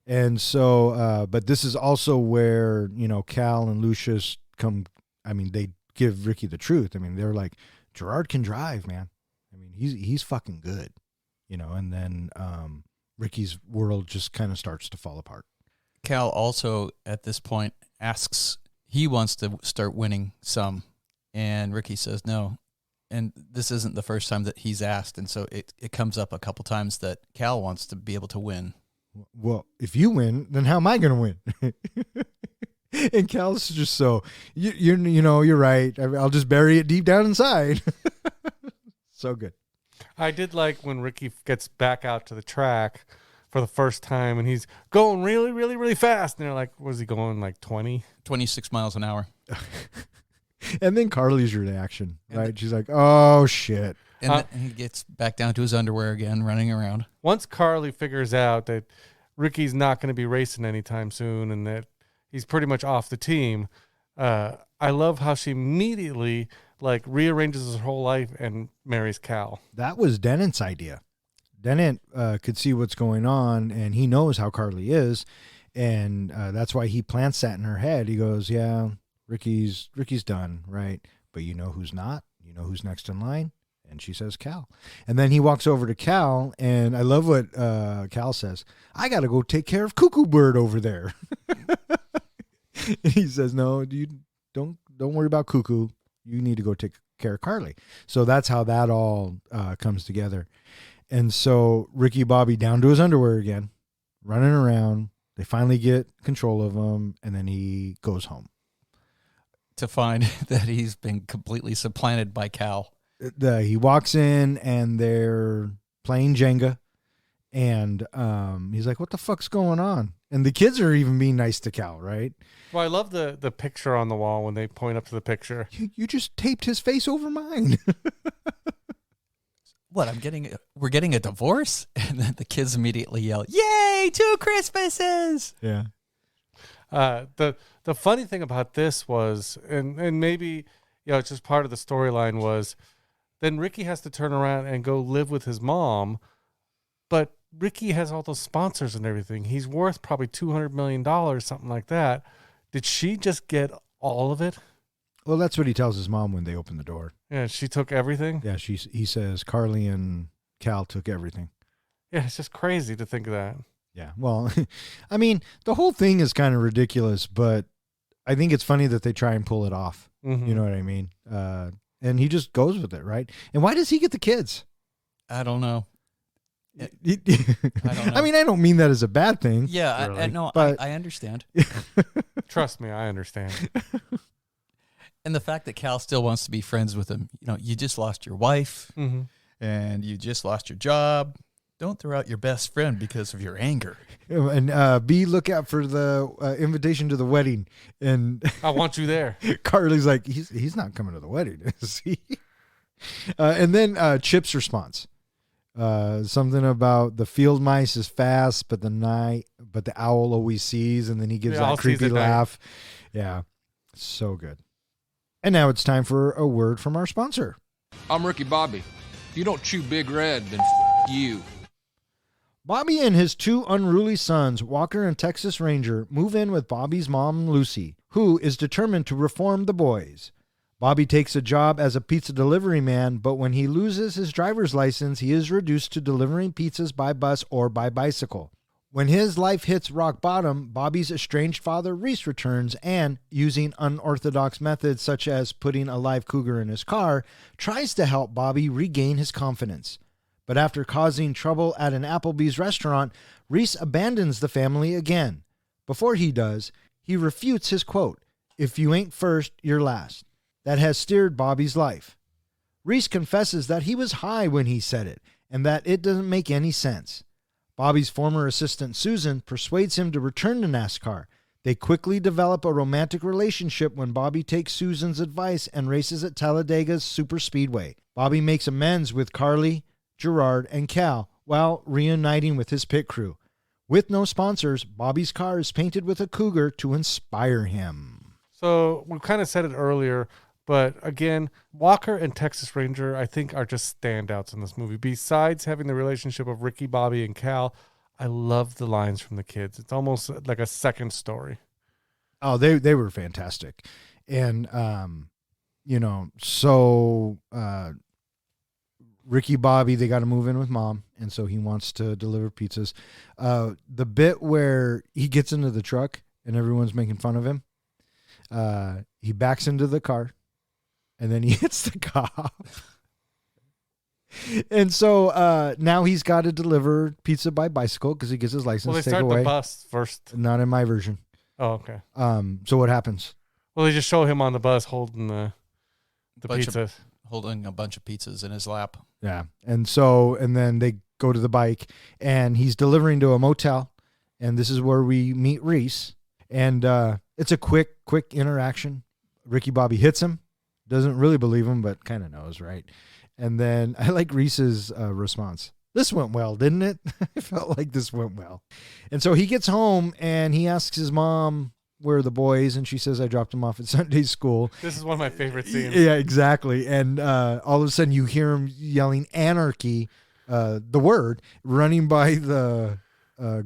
And so, but this is also where, Cal and Lucius come. I mean, they give Ricky the truth. I mean, they're like, Gerard can drive, man. I mean, he's fucking good, and then Ricky's world just kind of starts to fall apart. Cal also at this point asks, he wants to start winning some. And Ricky says no. And this isn't the first time that he's asked. And so it comes up a couple times that Cal wants to be able to win. Well, if you win, then how am I going to win? And Cal's just so, you're right. I'll just bury it deep down inside. So good. I did like when Ricky gets back out to the track for the first time and he's going really, really, really fast. And they're like, was he going like 20? 26 miles an hour. And then Carly's reaction, right? She's like, oh, shit. And then he gets back down to his underwear again, running around. Once Carly figures out that Ricky's not going to be racing anytime soon and that he's pretty much off the team, I love how she immediately rearranges her whole life and marries Cal. That was Dennett's idea. Dennett could see what's going on, and he knows how Carly is, and that's why he plants that in her head. He goes, yeah, Ricky's done, right? But you know who's not? You know who's next in line? And she says Cal. And then he walks over to Cal, and I love what Cal says. I got to go take care of Cuckoo Bird over there. And he says, no, you don't worry about Cuckoo. You need to go take care of Carly. So that's how that all comes together. And so Ricky Bobby down to his underwear again, running around. They finally get control of him, and then he goes home. To find that he's been completely supplanted by Cal. He walks in, and they're playing Jenga, and he's like, what the fuck's going on? And the kids are even being nice to Cal, right? Well, I love the picture on the wall when they point up to the picture. You just taped his face over mine. What, we're getting a divorce? And then the kids immediately yell, yay, 2 Christmases! Yeah. The funny thing about this was, and maybe, it's just part of the storyline was, then Ricky has to turn around and go live with his mom, but Ricky has all those sponsors and everything. He's worth probably $200 million, something like that. Did she just get all of it? Well, that's what he tells his mom when they open the door. Yeah, she took everything? Yeah, he says Carly and Cal took everything. Yeah, it's just crazy to think of that. Yeah, well, I mean, the whole thing is kind of ridiculous, but I think it's funny that they try and pull it off. Mm-hmm. You know what I mean? And he just goes with it, right? And why does he get the kids? I don't know. I don't know. I mean, I don't mean that as a bad thing. Yeah, really, I understand. Trust me, I understand. And the fact that Cal still wants to be friends with him. You just lost your wife, mm-hmm. and you just lost your job. Don't throw out your best friend because of your anger. And B, look out for the invitation to the wedding. And I want you there. Carly's like, he's not coming to the wedding, is he? And then Chip's response. Something about the field mice is fast, but the owl always sees, and then he gives that creepy laugh. Yeah, so good. And now it's time for a word from our sponsor. I'm Ricky Bobby. If you don't chew Big Red, then you. Bobby and his two unruly sons, Walker and Texas Ranger, move in with Bobby's mom, Lucy, who is determined to reform the boys. Bobby takes a job as a pizza delivery man, but when he loses his driver's license, he is reduced to delivering pizzas by bus or by bicycle. When his life hits rock bottom, Bobby's estranged father, Reese, returns and, using unorthodox methods such as putting a live cougar in his car, tries to help Bobby regain his confidence. But after causing trouble at an Applebee's restaurant, Reese abandons the family again. Before he does, he refutes his quote, "If you ain't first, you're last," that has steered Bobby's life. Reese confesses that he was high when he said it, and that it doesn't make any sense. Bobby's former assistant, Susan, persuades him to return to NASCAR. They quickly develop a romantic relationship when Bobby takes Susan's advice and races at Talladega's super speedway. Bobby makes amends with Carly, Gerard, and Cal while reuniting with his pit crew. With no sponsors, Bobby's car is painted with a cougar to inspire him. So we kind of said it earlier, but again, Walker and Texas Ranger, I think, are just standouts in this movie. Besides having the relationship of Ricky, Bobby, and Cal, I love the lines from the kids. It's almost like a second story. Oh, they were fantastic. And, Ricky Bobby, they got to move in with mom, and so he wants to deliver pizzas. The bit where he gets into the truck and everyone's making fun of him, he backs into the car, and then he hits the cop. And so now he's got to deliver pizza by bicycle because he gets his license. Well, they taken start away. the bus first. Not in my version. Oh, okay. So what happens? Well, they just show him on the bus holding the pizza. Holding a bunch of pizzas in his lap. Yeah. And then they go to the bike, and he's delivering to a motel, and this is where we meet Reese. And it's a quick interaction. Ricky Bobby hits him, doesn't really believe him, but kind of knows, right? And then I like Reese's response. This went well, didn't it? I felt like this went well. And so he gets home, and he asks his mom, where are the boys? And she says, I dropped them off at Sunday school. This is one of my favorite scenes. Yeah, exactly. And all of a sudden you hear him yelling anarchy, the word, running by the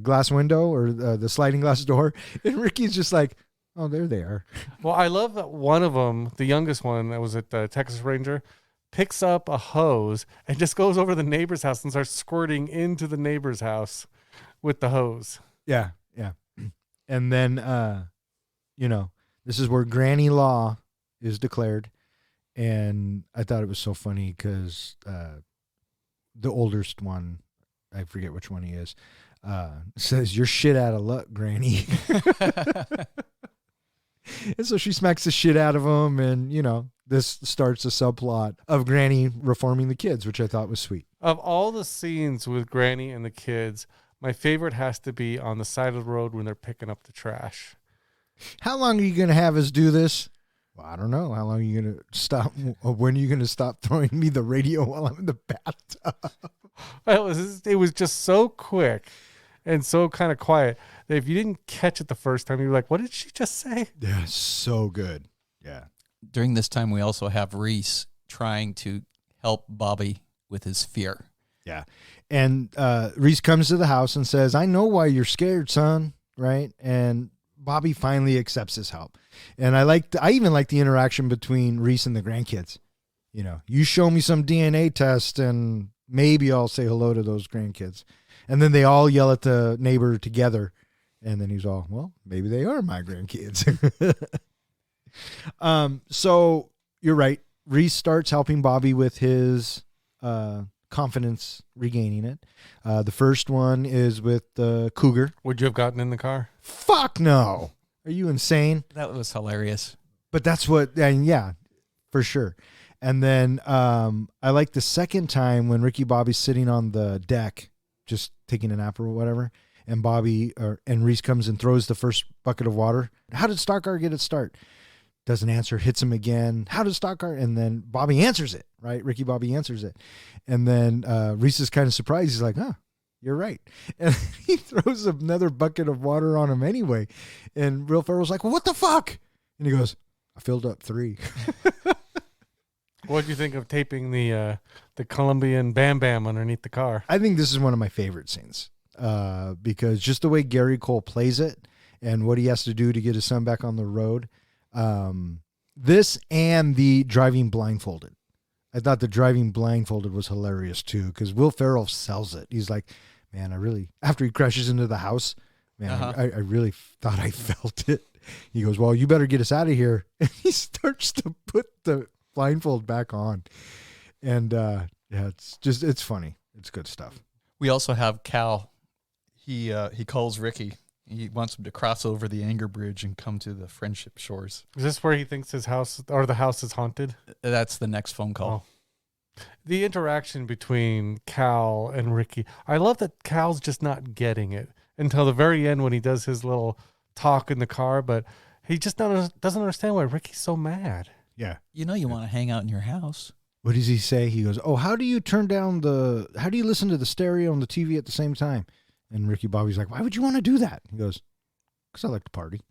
glass window or the sliding glass door. And Ricky's just like, oh, there they are. Well, I love that one of them, the youngest one that was at the Texas Ranger, picks up a hose and just goes over the neighbor's house and starts squirting into the neighbor's house with the hose. Yeah, yeah. And then, this is where Granny Law is declared. And I thought it was so funny because the oldest one, I forget which one he is, says, you're shit out of luck, Granny. And so she smacks the shit out of him. And, this starts a subplot of Granny reforming the kids, which I thought was sweet. Of all the scenes with Granny and the kids, my favorite has to be on the side of the road when they're picking up the trash. How long are you going to have us do this? Well, I don't know. How long are you going to stop? When are you going to stop throwing me the radio while I'm in the bathtub? It was just so quick and so kind of quiet that if you didn't catch it the first time, you were like, what did she just say? Yeah, so good. Yeah. During this time, we also have Reese trying to help Bobby with his fear. Yeah. And Reese comes to the house and says, I know why you're scared, son. Right. And Bobby finally accepts his help. And I even like the interaction between Reese and the grandkids. You show me some DNA test and maybe I'll say hello to those grandkids. And then they all yell at the neighbor together. And then he's all, well, maybe they are my grandkids. So you're right. Reese starts helping Bobby with his confidence, regaining it. The first one is with the cougar. Would you have gotten in the car? Fuck no. Are you insane? That was hilarious. But that's and yeah, for sure. And then I like the second time when Ricky Bobby's sitting on the deck, just taking a nap or whatever, and Reese comes and throws the first bucket of water. How did Starkar get its start? doesn't answer, hits him again. How does stock car? And then Bobby answers it, right? Ricky Bobby answers it. And then Reese is kind of surprised. He's like, you're right. And he throws another bucket of water on him anyway. And Will Ferrell's like, well, what the fuck? And he goes, I filled up 3. What do you think of taping the Colombian Bam Bam underneath the car? I think this is one of my favorite scenes because just the way Gary Cole plays it and what he has to do to get his son back on the road. This and the driving blindfolded. I thought the driving blindfolded was hilarious too because Will Ferrell sells it. He's like, man, after he crashes into the house, man, I really thought I felt it. He goes, well, you better get us out of here. And he starts to put the blindfold back on. And it's funny. It's good stuff. We also have Cal. He calls Ricky. He wants him to cross over the anger bridge and come to the friendship shores. Is this where he thinks his house or the house is haunted? That's the next phone call. Oh. The interaction between Cal and Ricky. I love that Cal's just not getting it until the very end when he does his little talk in the car, but he just doesn't understand why Ricky's so mad. Yeah. You want to hang out in your house. What does he say? He goes, oh, how do you listen to the stereo and the TV at the same time? And Ricky Bobby's like, why would you want to do that? He goes, because I like to party.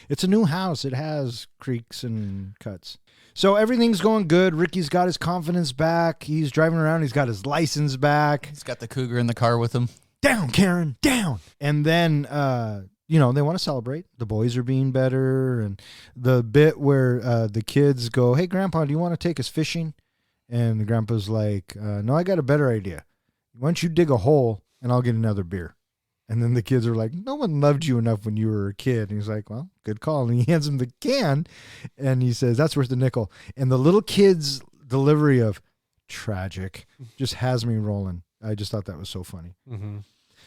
It's a new house. It has creaks and cuts. So everything's going good. Ricky's got his confidence back. He's driving around. He's got his license back. He's got the cougar in the car with him. Down, Karen, down. And then, they want to celebrate. The boys are being better. And the bit where the kids go, hey, Grandpa, do you want to take us fishing? And the grandpa's like, no, I got a better idea. Why don't you dig a hole and I'll get another beer? And then the kids are like, no one loved you enough when you were a kid. And he's like, well, good call. And he hands him the can and he says, that's worth a nickel. And the little kid's delivery of tragic just has me rolling. I just thought that was so funny. Mm-hmm.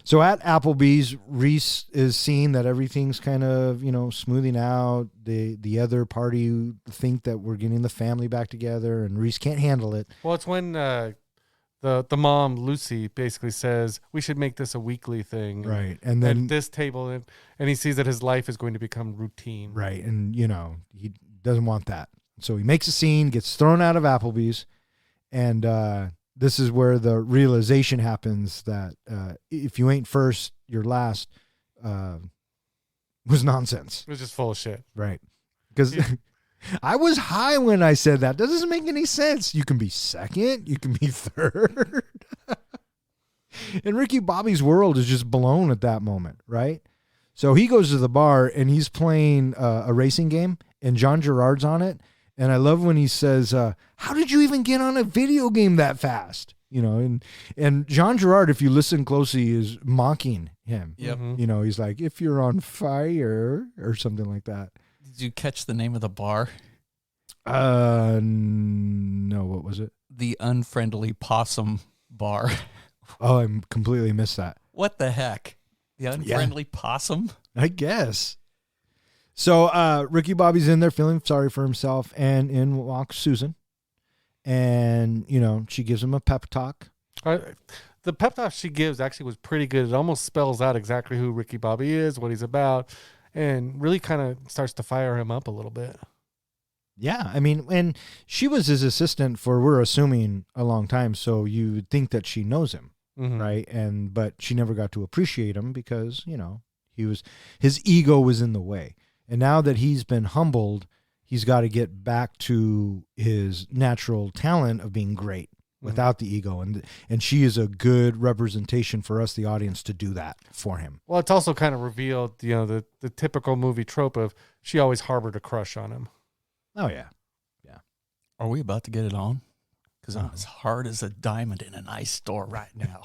So at Applebee's, Reese is seeing that everything's kind of, smoothing out. The other party think that we're getting the family back together and Reese can't handle it. Well, it's when the mom, Lucy, basically says, we should make this a weekly thing. Right. And then at this table, and he sees that his life is going to become routine. Right. And, he doesn't want that. So he makes a scene, gets thrown out of Applebee's. And this is where the realization happens that if you ain't first, you're last was nonsense. It was just full of shit. Right. Because I was high when I said that. That doesn't make any sense. You can be second. You can be third. And Ricky Bobby's world is just blown at that moment, right? So he goes to the bar and he's playing a racing game and John Gerard's on it. And I love when he says, how did you even get on a video game that fast? And John Gerard, if you listen closely, is mocking him. Yep. Mm-hmm. He's like, if you're on fire or something like that. Did you catch the name of the bar? No, what was it? The Unfriendly Possum Bar. Oh, I completely missed that. What the heck? The Unfriendly Possum? I guess. So Ricky Bobby's in there feeling sorry for himself, and in walks Susan. And, she gives him a pep talk. The pep talk she gives actually was pretty good. It almost spells out exactly who Ricky Bobby is, what he's about, and really kind of starts to fire him up a little bit. Yeah, and she was his assistant for, we're assuming, a long time, so you would think that she knows him, right? But she never got to appreciate him because, his ego was in the way. And now that he's been humbled, he's got to get back to his natural talent of being great without the ego. And she is a good representation for us, the audience, to do that for him. Well, it's also kind of revealed, the typical movie trope of she always harbored a crush on him. Oh, yeah. Are we about to get it on? Because I'm as hard as a diamond in an ice store right now.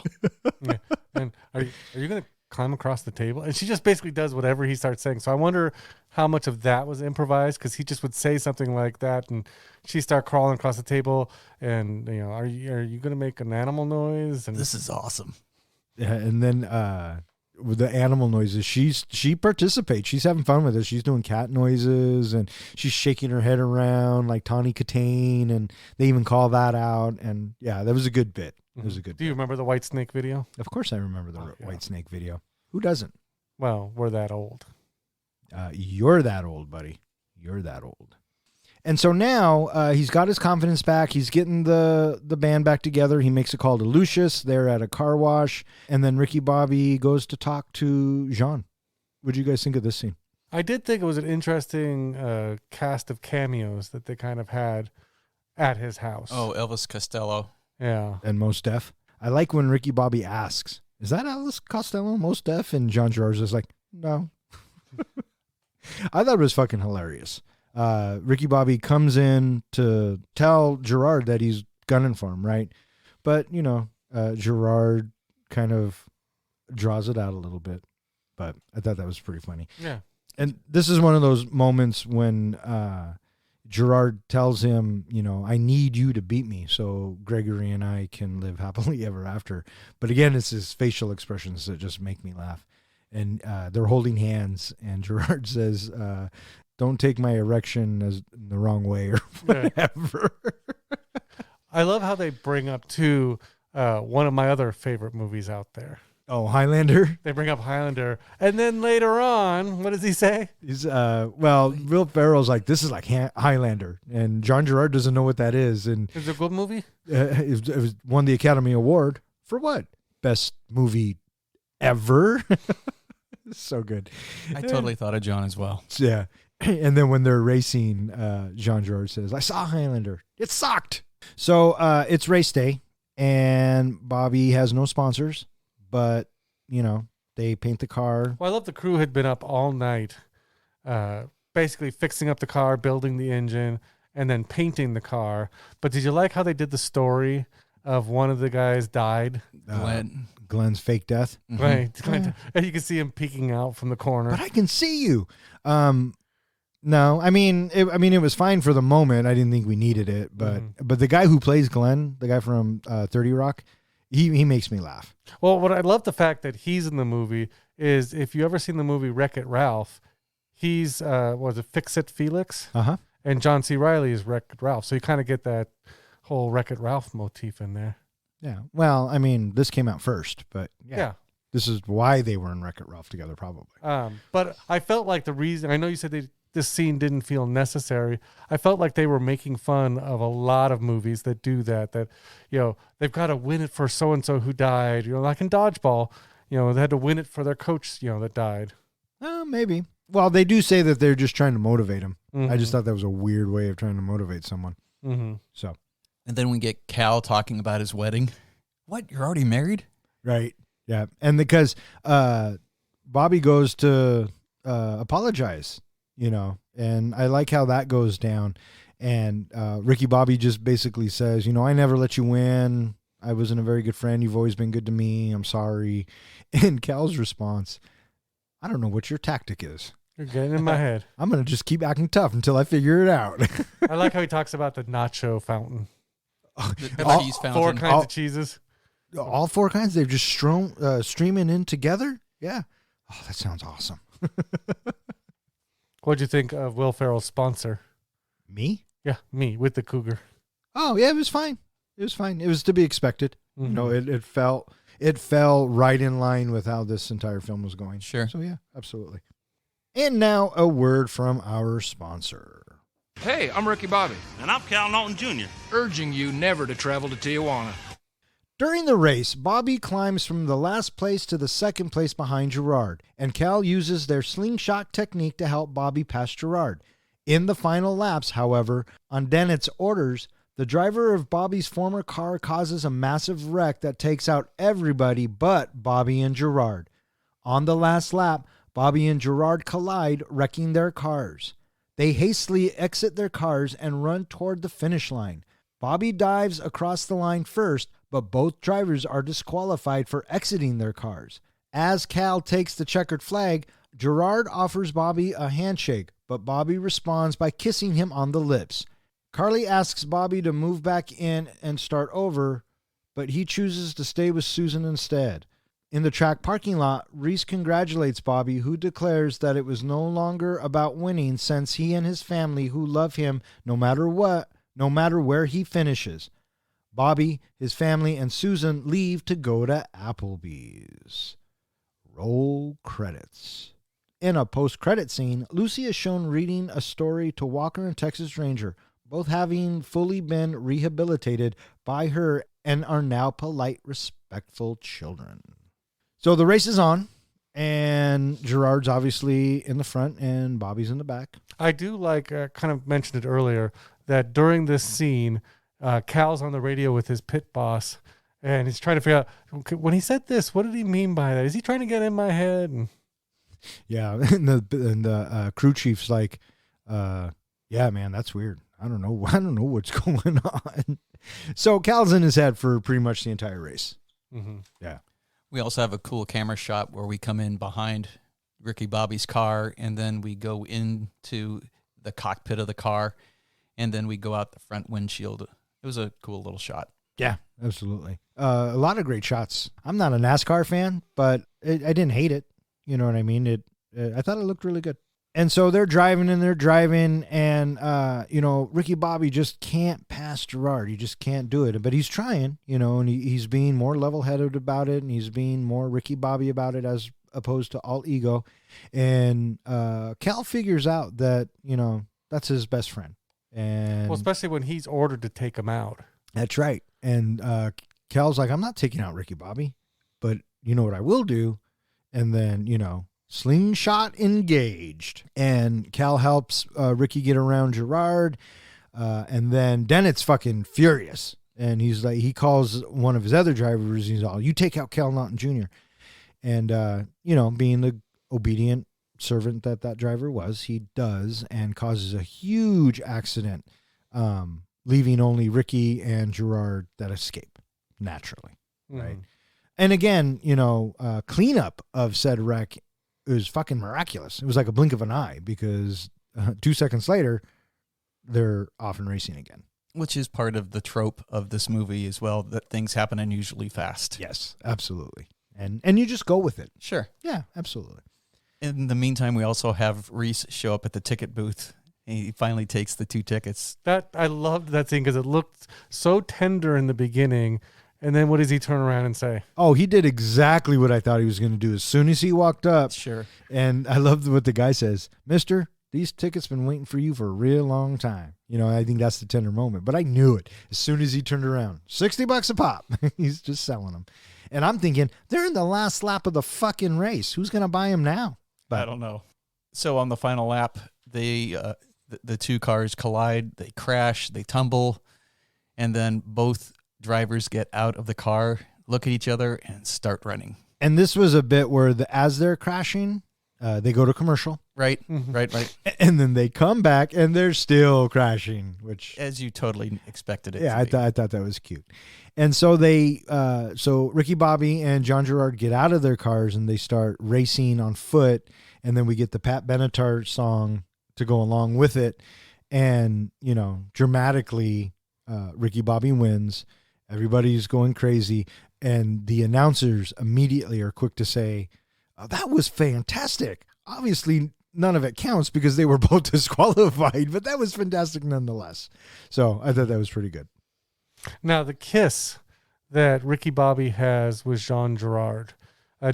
Yeah. And are you going to climb across the table? And she just basically does whatever he starts saying. So I wonder how much of that was improvised, because he just would say something like that and she start crawling across the table and, are you going to make an animal noise? And this is awesome. Yeah, and then with the animal noises, she participates. She's having fun with it. She's doing cat noises and she's shaking her head around like Tawny Katane, and they even call that out. And yeah, that was a good bit. It was a good Do you remember the White Snake video? Of course I remember the White Snake video. Who doesn't? Well, we're that old. You're that old, buddy. You're that old. And so now he's got his confidence back. He's getting the band back together. He makes a call to Lucius. They're at a car wash. And then Ricky Bobby goes to talk to Jean. What do you guys think of this scene? I did think it was an interesting cast of cameos that they kind of had at his house. Oh, Elvis Costello. Yeah. And Mos Def. I like when Ricky Bobby asks, is that Elvis Costello, Mos Def? And John Gerard's just like, no. I thought it was fucking hilarious. Ricky Bobby comes in to tell Gerard that he's gunning for him, right? But, Gerard kind of draws it out a little bit. But I thought that was pretty funny. Yeah. And this is one of those moments when Gerard tells him, I need you to beat me so Gregory and I can live happily ever after. But again, it's his facial expressions that just make me laugh. And they're holding hands, and Gerard says, don't take my erection as the wrong way or whatever. I love how they bring up, too, one of my other favorite movies out there. Oh, Highlander? They bring up Highlander. And then later on, what does he say? He's, Will Ferrell's like, this is like Highlander. And John Gerard doesn't know what that is. And Is it a good movie? it won the Academy Award for what? Best movie ever. So good. I totally thought of John as well. Yeah. And then when they're racing, John Gerard says, I saw Highlander. It sucked. So it's race day, and Bobby has no sponsors, but, they paint the car. Well, I love the crew had been up all night, basically fixing up the car, building the engine, and then painting the car. But did you like how they did the story of one of the guys died? Glenn's fake death. Mm-hmm. Right. And you can see him peeking out from the corner. But I can see you. No, I mean, it was fine for the moment. I didn't think we needed it, but the guy who plays Glenn, the guy from 30 Rock, he makes me laugh. Well, what I love the fact that he's in the movie is if you ever seen the movie Wreck-It Ralph, he's Fix-It Felix? Uh-huh. And John C. Reilly is Wreck-It Ralph. So you kind of get that whole Wreck-It Ralph motif in there. Yeah. Well, I mean, this came out first, but Yeah. This is why they were in Wreck-It Ralph together, probably. But I felt like the reason, I know you said this scene didn't feel necessary. I felt like they were making fun of a lot of movies that do that, they've got to win it for so-and-so who died, like in Dodgeball, they had to win it for their coach, that died. Maybe. Well, they do say that they're just trying to motivate him. Mm-hmm. I just thought that was a weird way of trying to motivate someone. Mm-hmm. So. And then we get Cal talking about his wedding. What? You're already married? Right. Yeah. And because Bobby goes to apologize, and I like how that goes down. And Ricky Bobby just basically says, I never let you win. I wasn't a very good friend. You've always been good to me. I'm sorry. And Cal's response, I don't know what your tactic is. You're getting in my head. I'm going to just keep acting tough until I figure it out. I like how he talks about the nacho fountain. The cheese fountain. 4 kinds of cheeses. All 4 kinds, they've just streaming in together? Yeah. Oh, that sounds awesome. What'd you think of Will Ferrell's sponsor? Me? Yeah, me with the cougar. Oh, yeah, it was fine. It was fine. It was to be expected. Mm-hmm. It fell right in line with how this entire film was going. Sure. So, yeah, absolutely. And now a word from our sponsor. Hey, I'm Ricky Bobby, And I'm Cal Naughton Jr. urging you never to travel to Tijuana. During the race, Bobby climbs from the last place to the second place behind Gerard, and Cal uses their slingshot technique to help Bobby pass Gerard. In the final laps, however, on Dennett's orders, the driver of Bobby's former car causes a massive wreck that takes out everybody but Bobby and Gerard. On the last lap, Bobby and Gerard collide, wrecking their cars. They hastily exit their cars and run toward the finish line. Bobby dives across the line first, but both drivers are disqualified for exiting their cars. As Cal takes the checkered flag, Gerard offers Bobby a handshake, but Bobby responds by kissing him on the lips. Carly asks Bobby to move back in and start over, but he chooses to stay with Susan instead. In the track parking lot, Reese congratulates Bobby, who declares that it was no longer about winning since he and his family who love him no matter what, no matter where he finishes. Bobby, his family, and Susan leave to go to Applebee's. Roll credits. In a post-credit scene, Lucy is shown reading a story to Walker and Texas Ranger, both having fully been rehabilitated by her and are now polite, respectful children. So the race is on, and Gerard's obviously in the front and Bobby's in the back. I do like, kind of mentioned it earlier, that during this scene, Cal's on the radio with his pit boss, and he's trying to figure out, when he said this, what did he mean by that? Is he trying to get in my head? And Yeah, and the crew chief's like, yeah, man, that's weird. I don't know what's going on. So Cal's in his head for pretty much the entire race. mm-hmm. Yeah. We also have a cool camera shot where we come in behind Ricky Bobby's car, and then we go into the cockpit of the car, and then we go out the front windshield. It was a cool little shot. Yeah, absolutely. A lot of great shots. I'm not a NASCAR fan, but I didn't hate it. You know what I mean? I thought it looked really good. And so they're driving, and Ricky Bobby just can't pass Gerard. He just can't do it. But he's trying, and he's being more level-headed about it, and he's being more Ricky Bobby about it as opposed to all ego. And Cal figures out that, that's his best friend. And Well, especially when he's ordered to take him out. That's right. And Cal's like, I'm not taking out Ricky Bobby, but you know what I will do? And then, slingshot engaged. And Cal helps Ricky get around Gerard. And then Dennett's fucking furious. And he's like, he calls one of his other drivers. He's all, you take out Cal Naughton Jr. And, being the obedient servant that driver was, he does, and causes a huge accident, leaving only Ricky and Gerard that escape naturally. Right. And again, cleanup of said wreck is fucking miraculous. It was like a blink of an eye because 2 seconds later, they're off and racing again. Which is part of the trope of this movie as well, that things happen unusually fast. Yes, absolutely. And you just go with it. Sure. Yeah, absolutely. In the meantime, we also have Reese show up at the ticket booth. He finally takes the 2 tickets. I loved that scene because it looked so tender in the beginning. And then what does he turn around and say? Oh, he did exactly what I thought he was going to do as soon as he walked up. Sure. And I loved what the guy says. Mister, these tickets been waiting for you for a real long time. I think that's the tender moment. But I knew it as soon as he turned around. $60 a pop. He's just selling them. And I'm thinking, they're in the last lap of the fucking race. Who's going to buy them now? But I don't know. So on the final lap, the 2 cars collide. They crash. They tumble. And then both drivers get out of the car, look at each other, and start running. And this was a bit where as they're crashing, they go to commercial. Right, Mm-hmm. right. And then they come back and they're still crashing, which As you totally expected it yeah, to be. I thought that was cute. And so so Ricky Bobby and John Gerard get out of their cars and they start racing on foot. And then we get the Pat Benatar song to go along with it. And, dramatically, Ricky Bobby wins. Everybody's going crazy. And the announcers immediately are quick to say, oh, that was fantastic. Obviously, none of it counts because they were both disqualified, but that was fantastic nonetheless. So I thought that was pretty good. Now, the kiss that Ricky Bobby has with Jean Girard,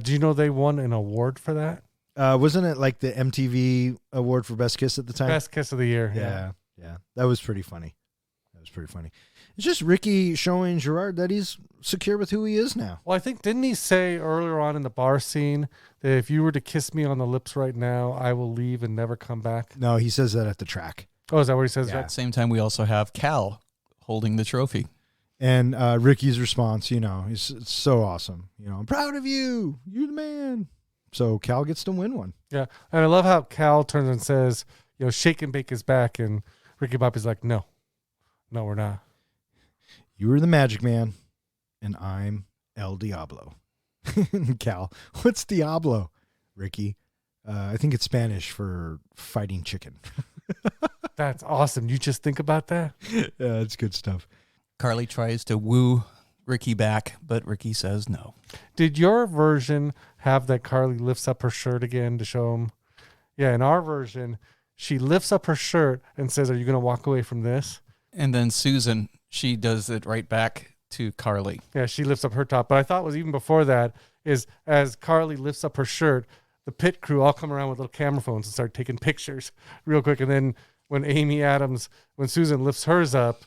do you know they won an award for that? Wasn't it like the MTV award for best kiss at the time? Best kiss of the year. Yeah. That was pretty funny. It's just Ricky showing Gerard that he's secure with who he is now. Well, I think, didn't he say earlier on in the bar scene that if you were to kiss me on the lips right now, I will leave and never come back? No, he says that at the track. Oh, is that what he says? Yeah. At the same time, we also have Cal holding the trophy. And Ricky's response, is so awesome. I'm proud of you. You're the man. So Cal gets to win one. Yeah. And I love how Cal turns and says, shake and bake is back. And Ricky Bobby's like, no, we're not. You were the Magic Man, and I'm El Diablo. Cal, what's Diablo? Ricky, I think it's Spanish for fighting chicken. That's awesome. You just think about that? Yeah, it's good stuff. Carly tries to woo Ricky back, but Ricky says no. Did your version have that Carly lifts up her shirt again to show him? Yeah, in our version, she lifts up her shirt and says, are you going to walk away from this? And then Susan, she does it right back to Carly. Yeah, she lifts up her top. But I thought was even before that is as Carly lifts up her shirt, the pit crew all come around with little camera phones and start taking pictures real quick. And then when when Susan lifts hers up,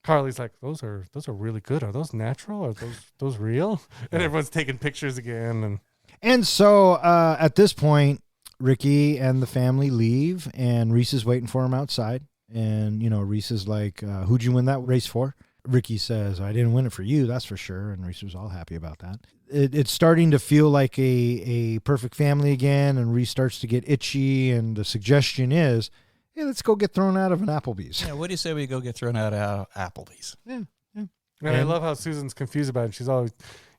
Carly's like, those are really good. Are those natural? Are those real? And everyone's taking pictures again. And so at this point, Ricky and the family leave, and Reese is waiting for him outside. And, Reese is like, who'd you win that race for? Ricky says, I didn't win it for you, that's for sure. And Reese was all happy about that. It's starting to feel like a perfect family again, and Reese starts to get itchy, and the suggestion is, hey, let's go get thrown out of an Applebee's. Yeah, what do you say we go get thrown out of Applebee's? Yeah. And I love how Susan's confused about it. She's always,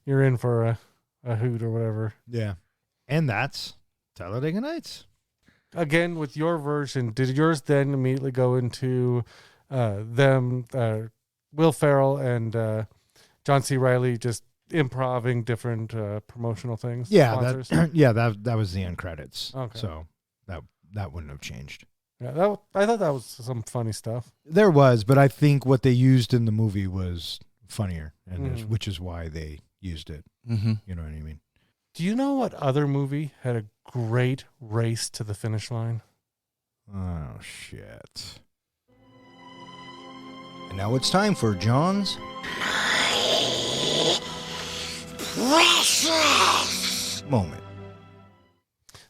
you're in for a hoot or whatever. Yeah. And that's Talladega Nights. Again, with your version, did yours then immediately go into them, Will Ferrell and John C. Reilly just improving different promotional things? Yeah, sponsors? that was the end credits. Okay. So that wouldn't have changed. Yeah, I thought that was some funny stuff. There was, but I think what they used in the movie was funnier, and which is why they used it. Mm-hmm. You know what I mean? Do you know what other movie had a great race to the finish line? Oh, shit. And now it's time for John's Precious Moment.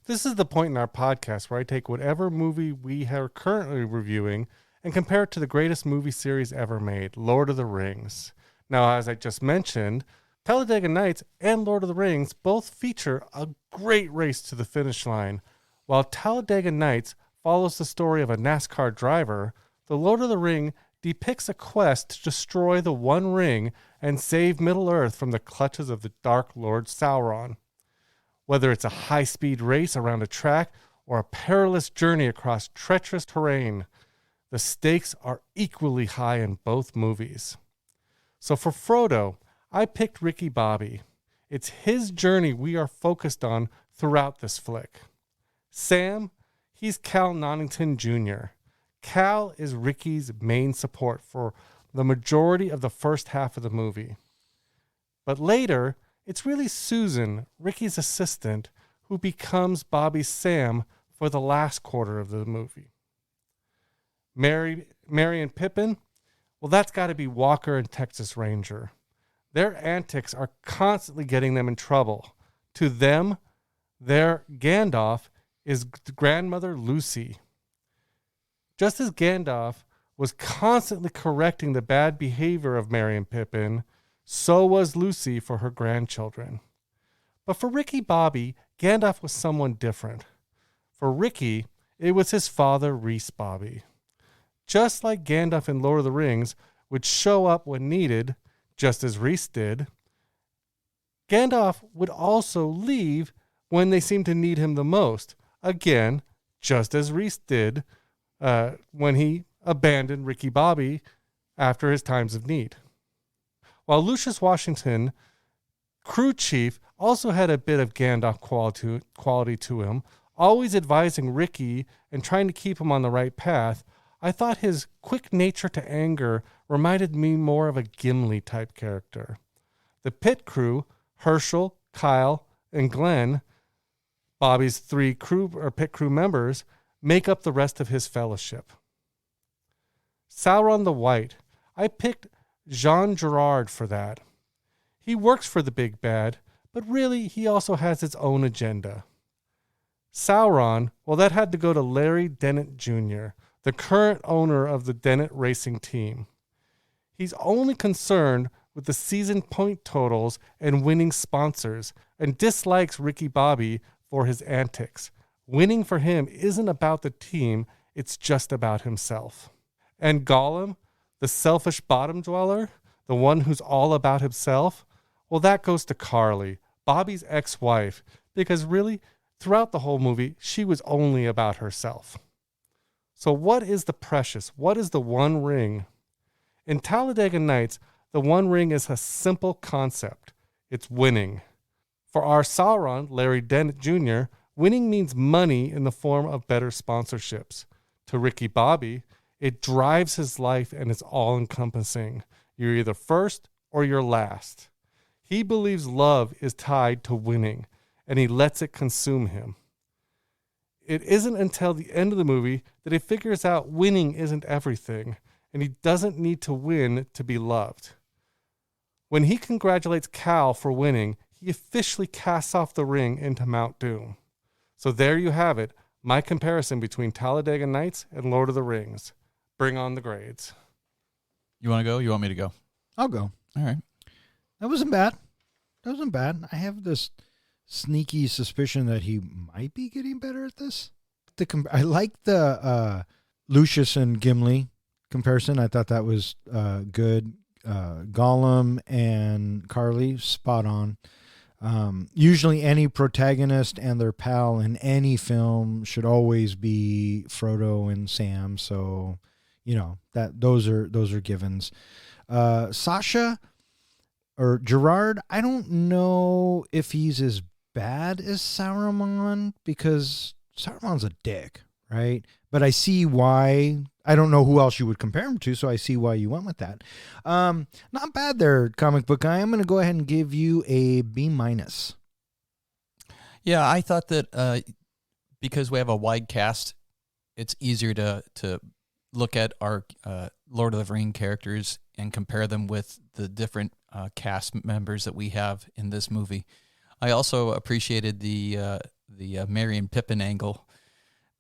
This is the point in our podcast where I take whatever movie we are currently reviewing and compare it to the greatest movie series ever made, Lord of the Rings. Now, as I just mentioned, Talladega Nights and Lord of the Rings both feature a great race to the finish line. While Talladega Nights follows the story of a NASCAR driver, the Lord of the Ring depicts a quest to destroy the One Ring and save Middle-earth from the clutches of the Dark Lord Sauron. Whether it's a high-speed race around a track or a perilous journey across treacherous terrain, the stakes are equally high in both movies. So for Frodo, I picked Ricky Bobby. It's his journey we are focused on throughout this flick. Sam, he's Cal Nonnington Jr. Cal is Ricky's main support for the majority of the first half of the movie. But later, it's really Susan, Ricky's assistant, who becomes Bobby's Sam for the last quarter of the movie. Mary and Pippin, well, that's got to be Walker and Texas Ranger. Their antics are constantly getting them in trouble. To them, their Gandalf is grandmother Lucy. Just as Gandalf was constantly correcting the bad behavior of Merry and Pippin, so was Lucy for her grandchildren. But for Ricky Bobby, Gandalf was someone different. For Ricky, it was his father, Reese Bobby. Just like Gandalf in Lord of the Rings would show up when needed, just as Reese did, Gandalf would also leave when they seemed to need him the most. Again, just as Reese did when he abandoned Ricky Bobby after his times of need. While Lucius Washington, crew chief, also had a bit of Gandalf quality to him, always advising Ricky and trying to keep him on the right path, I thought his quick nature to anger reminded me more of a Gimli-type character. The pit crew, Herschel, Kyle, and Glenn, Bobby's three pit crew members, make up the rest of his fellowship. Sauron the White. I picked Jean Girard for that. He works for the big bad, but really he also has his own agenda. Sauron, well, that had to go to Larry Dennett Jr., the current owner of the Dennett Racing Team. He's only concerned with the season point totals and winning sponsors, and dislikes Ricky Bobby for his antics. Winning for him isn't about the team, it's just about himself. And Gollum, the selfish bottom dweller, the one who's all about himself, well, that goes to Carly, Bobby's ex-wife, because really, throughout the whole movie, she was only about herself. So what is the precious? What is the One Ring? In Talladega Nights, the One Ring is a simple concept. It's winning. For our Sauron, Larry Dennett Jr., winning means money in the form of better sponsorships. To Ricky Bobby, it drives his life and is all-encompassing. You're either first or you're last. He believes love is tied to winning, and he lets it consume him. It isn't until the end of the movie that he figures out winning isn't everything, and he doesn't need to win to be loved. When he congratulates Cal for winning, he officially casts off the ring into Mount Doom. So there you have it, my comparison between Talladega Nights and Lord of the Rings. Bring on the grades. You want to go? You want me to go? I'll go. All right. That wasn't bad. I have this sneaky suspicion that he might be getting better at this. I like the Lucius and Gimli comparison. I thought that was good. Gollum and Carly, spot on. Usually any protagonist and their pal in any film should always be Frodo and Sam. So, that those are givens. Sasha or Gerard, I don't know if he's as bad as Saruman because Saruman's a dick, right? But I see why. I don't know who else you would compare him to, so I see why you went with that. Not bad there, comic book guy. I'm going to go ahead and give you a B-. Yeah, I thought that because we have a wide cast, it's easier to look at our Lord of the Rings characters and compare them with the different cast members that we have in this movie. I also appreciated the Merry and Pippin angle.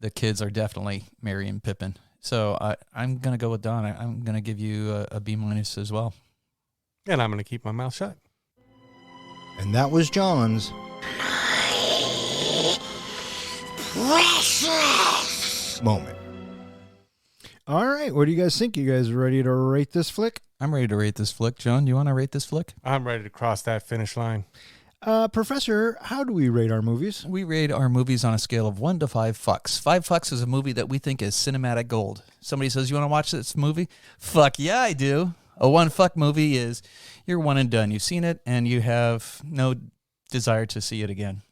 The kids are definitely Merry and Pippin. So I'm going to go with Don. I'm going to give you a B- as well. And I'm going to keep my mouth shut. And that was John's precious moment. All right, what do you guys think? You guys ready to rate this flick? I'm ready to rate this flick. John, do you want to rate this flick? I'm ready to cross that finish line. Professor, how do we rate our movies? We rate our movies on a scale of 1 to 5 fucks. 5 fucks is a movie that we think is cinematic gold. Somebody says, you want to watch this movie? Fuck yeah, I do. A 1 fuck movie is you're one and done. You've seen it and you have no desire to see it again.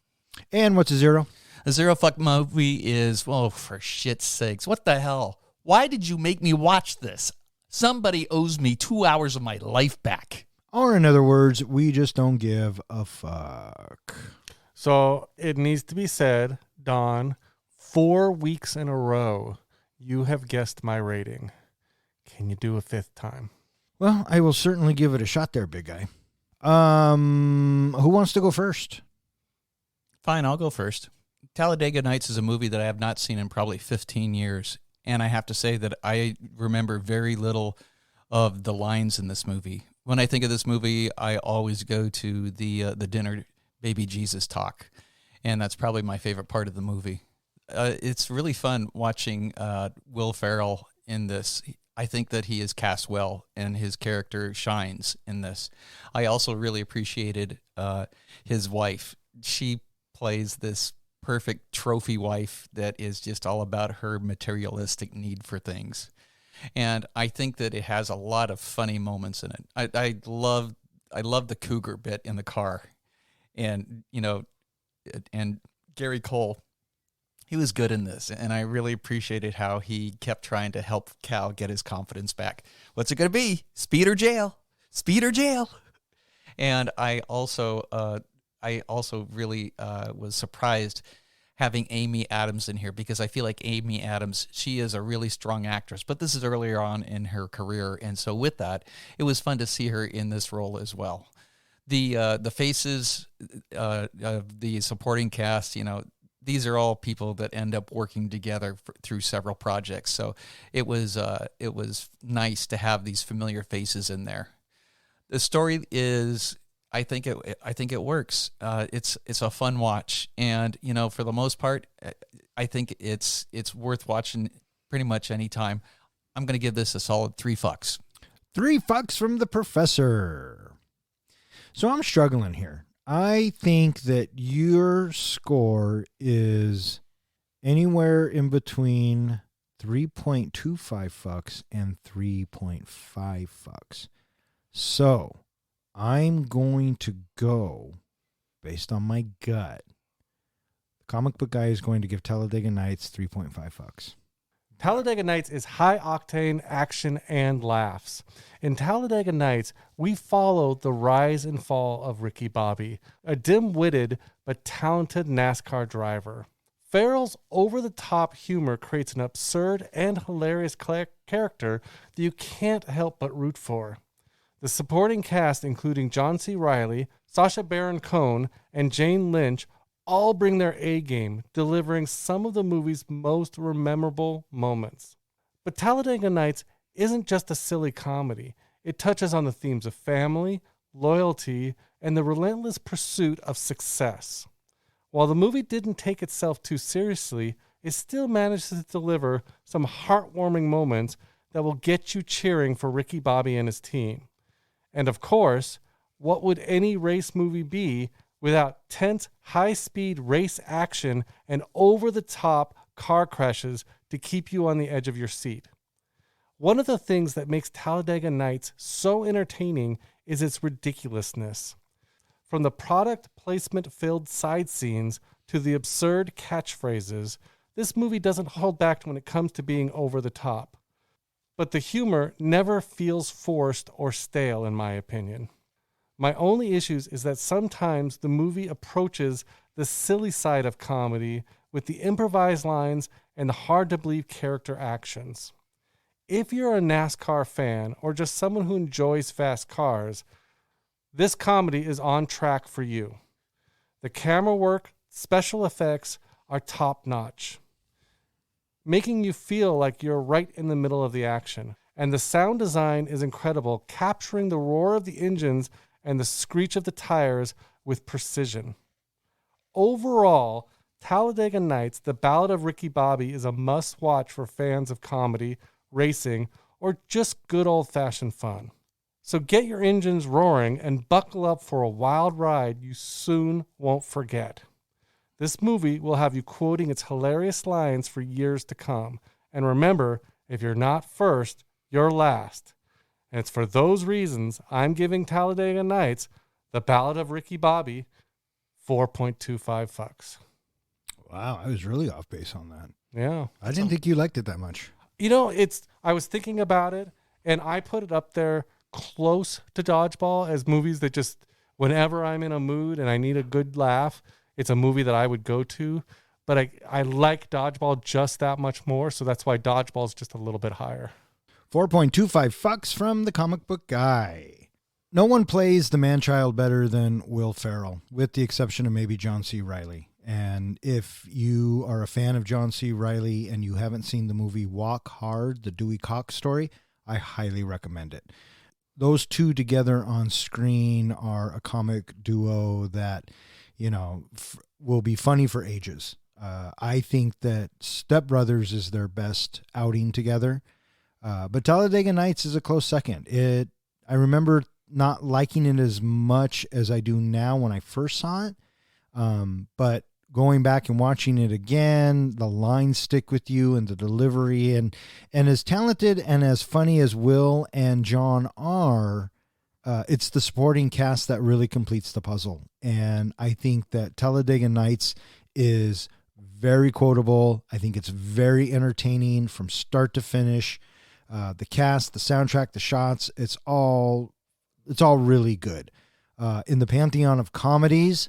And what's a 0? A 0 fuck movie is, well, for shit's sakes, what the hell? Why did you make me watch this? Somebody owes me 2 hours of my life back. Or in other words, we just don't give a fuck. So it needs to be said, Don, 4 weeks in a row, you have guessed my rating. Can you do a 5th time? Well, I will certainly give it a shot there, big guy. Who wants to go first? Fine, I'll go first. Talladega Nights is a movie that I have not seen in probably 15 years. And I have to say that I remember very little of the lines in this movie. When I think of this movie, I always go to the dinner baby Jesus talk. And that's probably my favorite part of the movie. It's really fun watching Will Ferrell in this. I think that he is cast well and his character shines in this. I also really appreciated his wife. She plays this perfect trophy wife that is just all about her materialistic need for things. And I think that it has a lot of funny moments in it. I love the cougar bit in the car. And, and Gary Cole, he was good in this. And I really appreciated how he kept trying to help Cal get his confidence back. What's it going to be? Speed or jail? Speed or jail? And I also really was surprised having Amy Adams in here because I feel like Amy Adams, she is a really strong actress, but this is earlier on in her career. And so with that, it was fun to see her in this role as well. The faces of the supporting cast, these are all people that end up working together through several projects. So it was nice to have these familiar faces in there. The story is, I think it works. It's a fun watch, and for the most part, I think it's worth watching pretty much any time. I'm going to give this a solid 3 fucks. 3 fucks from the professor. So I'm struggling here. I think that your score is anywhere in between 3.25 fucks and 3.5 fucks. So I'm going to go based on my gut. The comic book guy is going to give Talladega Nights 3.5 fucks. Talladega Nights is high-octane action and laughs. In Talladega Nights, we follow the rise and fall of Ricky Bobby, a dim-witted but talented NASCAR driver. Ferrell's over-the-top humor creates an absurd and hilarious character that you can't help but root for. The supporting cast, including John C. Reilly, Sacha Baron Cohen, and Jane Lynch, all bring their A-game, delivering some of the movie's most memorable moments. But Talladega Nights isn't just a silly comedy. It touches on the themes of family, loyalty, and the relentless pursuit of success. While the movie didn't take itself too seriously, it still manages to deliver some heartwarming moments that will get you cheering for Ricky Bobby and his team. And of course, what would any race movie be without tense, high-speed race action and over-the-top car crashes to keep you on the edge of your seat? One of the things that makes Talladega Nights so entertaining is its ridiculousness. From the product placement-filled side scenes to the absurd catchphrases, this movie doesn't hold back when it comes to being over the top. But the humor never feels forced or stale, in my opinion. My only issues is that sometimes the movie approaches the silly side of comedy with the improvised lines and the hard-to-believe character actions. If you're a NASCAR fan or just someone who enjoys fast cars, this comedy is on track for you. The camera work, special effects are top-notch, making you feel like you're right in the middle of the action. And the sound design is incredible, capturing the roar of the engines and the screech of the tires with precision. Overall, Talladega Nights, The Ballad of Ricky Bobby, is a must-watch for fans of comedy, racing, or just good old-fashioned fun. So get your engines roaring and buckle up for a wild ride you soon won't forget. This movie will have you quoting its hilarious lines for years to come. And remember, if you're not first, you're last. And it's for those reasons I'm giving Talladega Nights, The Ballad of Ricky Bobby, 4.25 fucks. Wow, I was really off base on that. Yeah. I didn't think you liked it that much. You know, I was thinking about it, and I put it up there close to Dodgeball as movies that just, whenever I'm in a mood and I need a good laugh, it's a movie that I would go to. But I like Dodgeball just that much more, so that's why Dodgeball is just a little bit higher. 4.25 fucks from the comic book guy. No one plays the man-child better than Will Ferrell, with the exception of maybe John C. Reilly. And if you are a fan of John C. Reilly and you haven't seen the movie Walk Hard, the Dewey Cox story, I highly recommend it. Those two together on screen are a comic duo that, you know, will be funny for ages. I think that Step Brothers is their best outing together. But Talladega Nights is a close second. I remember not liking it as much as I do now when I first saw it. But going back and watching it again, the lines stick with you and the delivery. And as talented and as funny as Will and John are, it's the supporting cast that really completes the puzzle. And I think that Talladega Nights is very quotable. I think it's very entertaining from start to finish. The cast, the soundtrack, the shots, it's all really good. In the pantheon of comedies,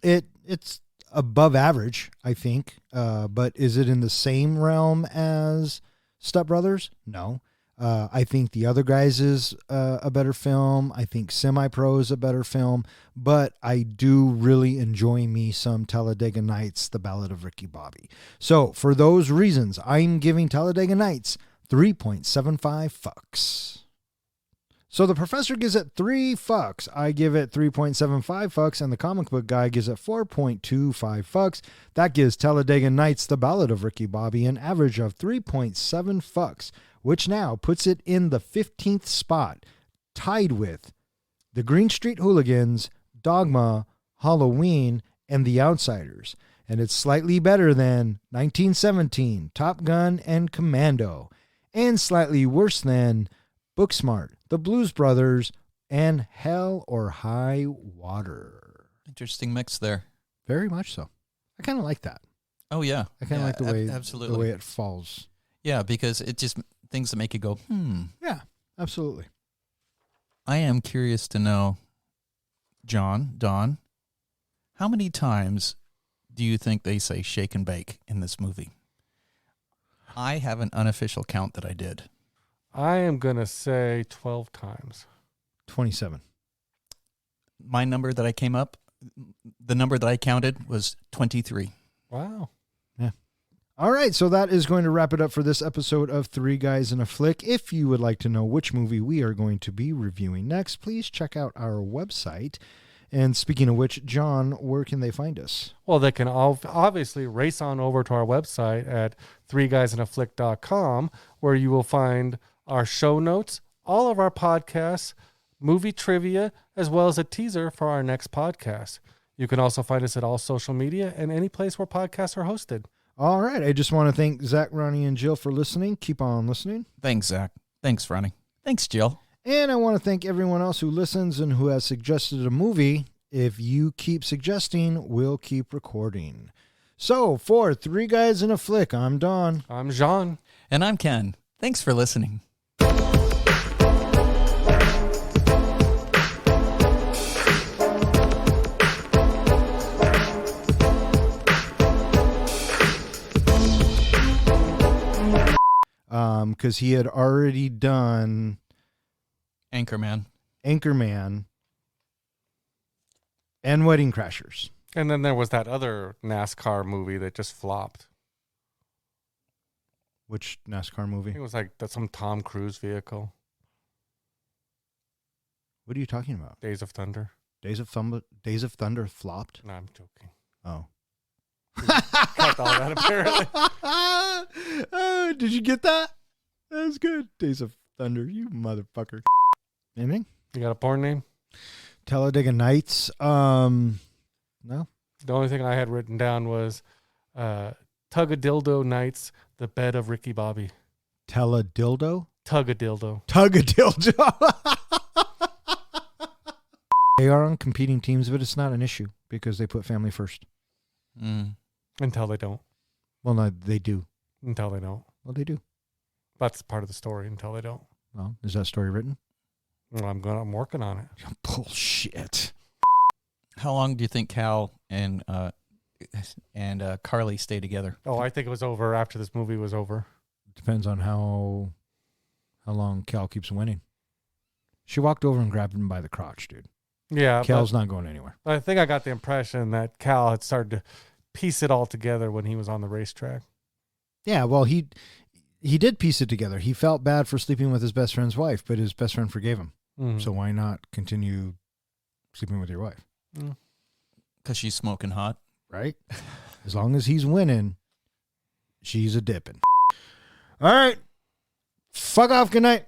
it's above average, I think. But is it in the same realm as Step Brothers? No. I think The Other Guys is a better film. I think Semi-Pro is a better film. But I do really enjoy me some Talladega Nights, The Ballad of Ricky Bobby. So for those reasons, I'm giving Talladega Nights 3.75 fucks. So the professor gives it 3 fucks. I give it 3.75 fucks, and the comic book guy gives it 4.25 fucks. That gives Talladega Nights, The Ballad of Ricky Bobby, an average of 3.7 fucks, which now puts it in the 15th spot, tied with The Green Street Hooligans, Dogma, Halloween, and The Outsiders. And it's slightly better than 1917, Top Gun, and Commando, and slightly worse than Booksmart, The Blues Brothers, and Hell or High Water. Interesting mix there. Very much so. I kind of like that. Oh, yeah. I kind of like absolutely. the way it falls. Yeah, because it just things that make you go, Yeah, absolutely. I am curious to know, Don, how many times do you think they say shake and bake in this movie? I have an unofficial count that I did. I am going to say 12 times. 27. My number that I came up, the number that I counted was 23. Wow. Yeah. All right, so that is going to wrap it up for this episode of Three Guys in a Flick. If you would like to know which movie we are going to be reviewing next, please check out our website. And speaking of which, John, where can they find us? Well, they can obviously race on over to our website at threeguysinaflick.com, where you will find our show notes, all of our podcasts, movie trivia, as well as a teaser for our next podcast. You can also find us at all social media and any place where podcasts are hosted. All right, I just want to thank Zach, Ronnie, and Jill for listening. Keep on listening. Thanks, Zach. Thanks, Ronnie. Thanks, Jill. And I want to thank everyone else who listens and who has suggested a movie. If you keep suggesting, we'll keep recording. So, for Three Guys in a Flick, I'm Don. I'm Jean. And I'm Ken. Thanks for listening. Because he had already done Anchorman. and Wedding Crashers. And then there was that other NASCAR movie that just flopped. Which NASCAR movie? It was like some Tom Cruise vehicle. What are you talking about? Days of Thunder. Days of Thunder flopped? No, I'm joking. Oh. Cut all that apparently. Did you get that? That was good. Days of Thunder, you motherfucker. Anything? You got a porn name? Talladega Nights. No. The only thing I had written down was Tug-a-Dildo Nights, the bed of Ricky Bobby. Teladildo? Tug-a-Dildo. Tug-a-dildo. They are on competing teams, but it's not an issue because they put family first. Until they don't. Well, no, they do. Until they don't. Well, they do. That's part of the story. Until they don't. Well, is that story written? Well, I'm working on it. Bullshit. How long do you think Cal and Carly stay together? Oh, I think it was over after this movie was over. Depends on how long Cal keeps winning. She walked over and grabbed him by the crotch, dude. Yeah. Cal's not going anywhere. I think I got the impression that Cal had started to piece it all together when he was on the racetrack. Yeah, well, he did piece it together. He felt bad for sleeping with his best friend's wife, but his best friend forgave him. So why not continue sleeping with your wife? Because she's smoking hot. Right? As long as he's winning, she's a dipping. All right. Fuck off. Good night.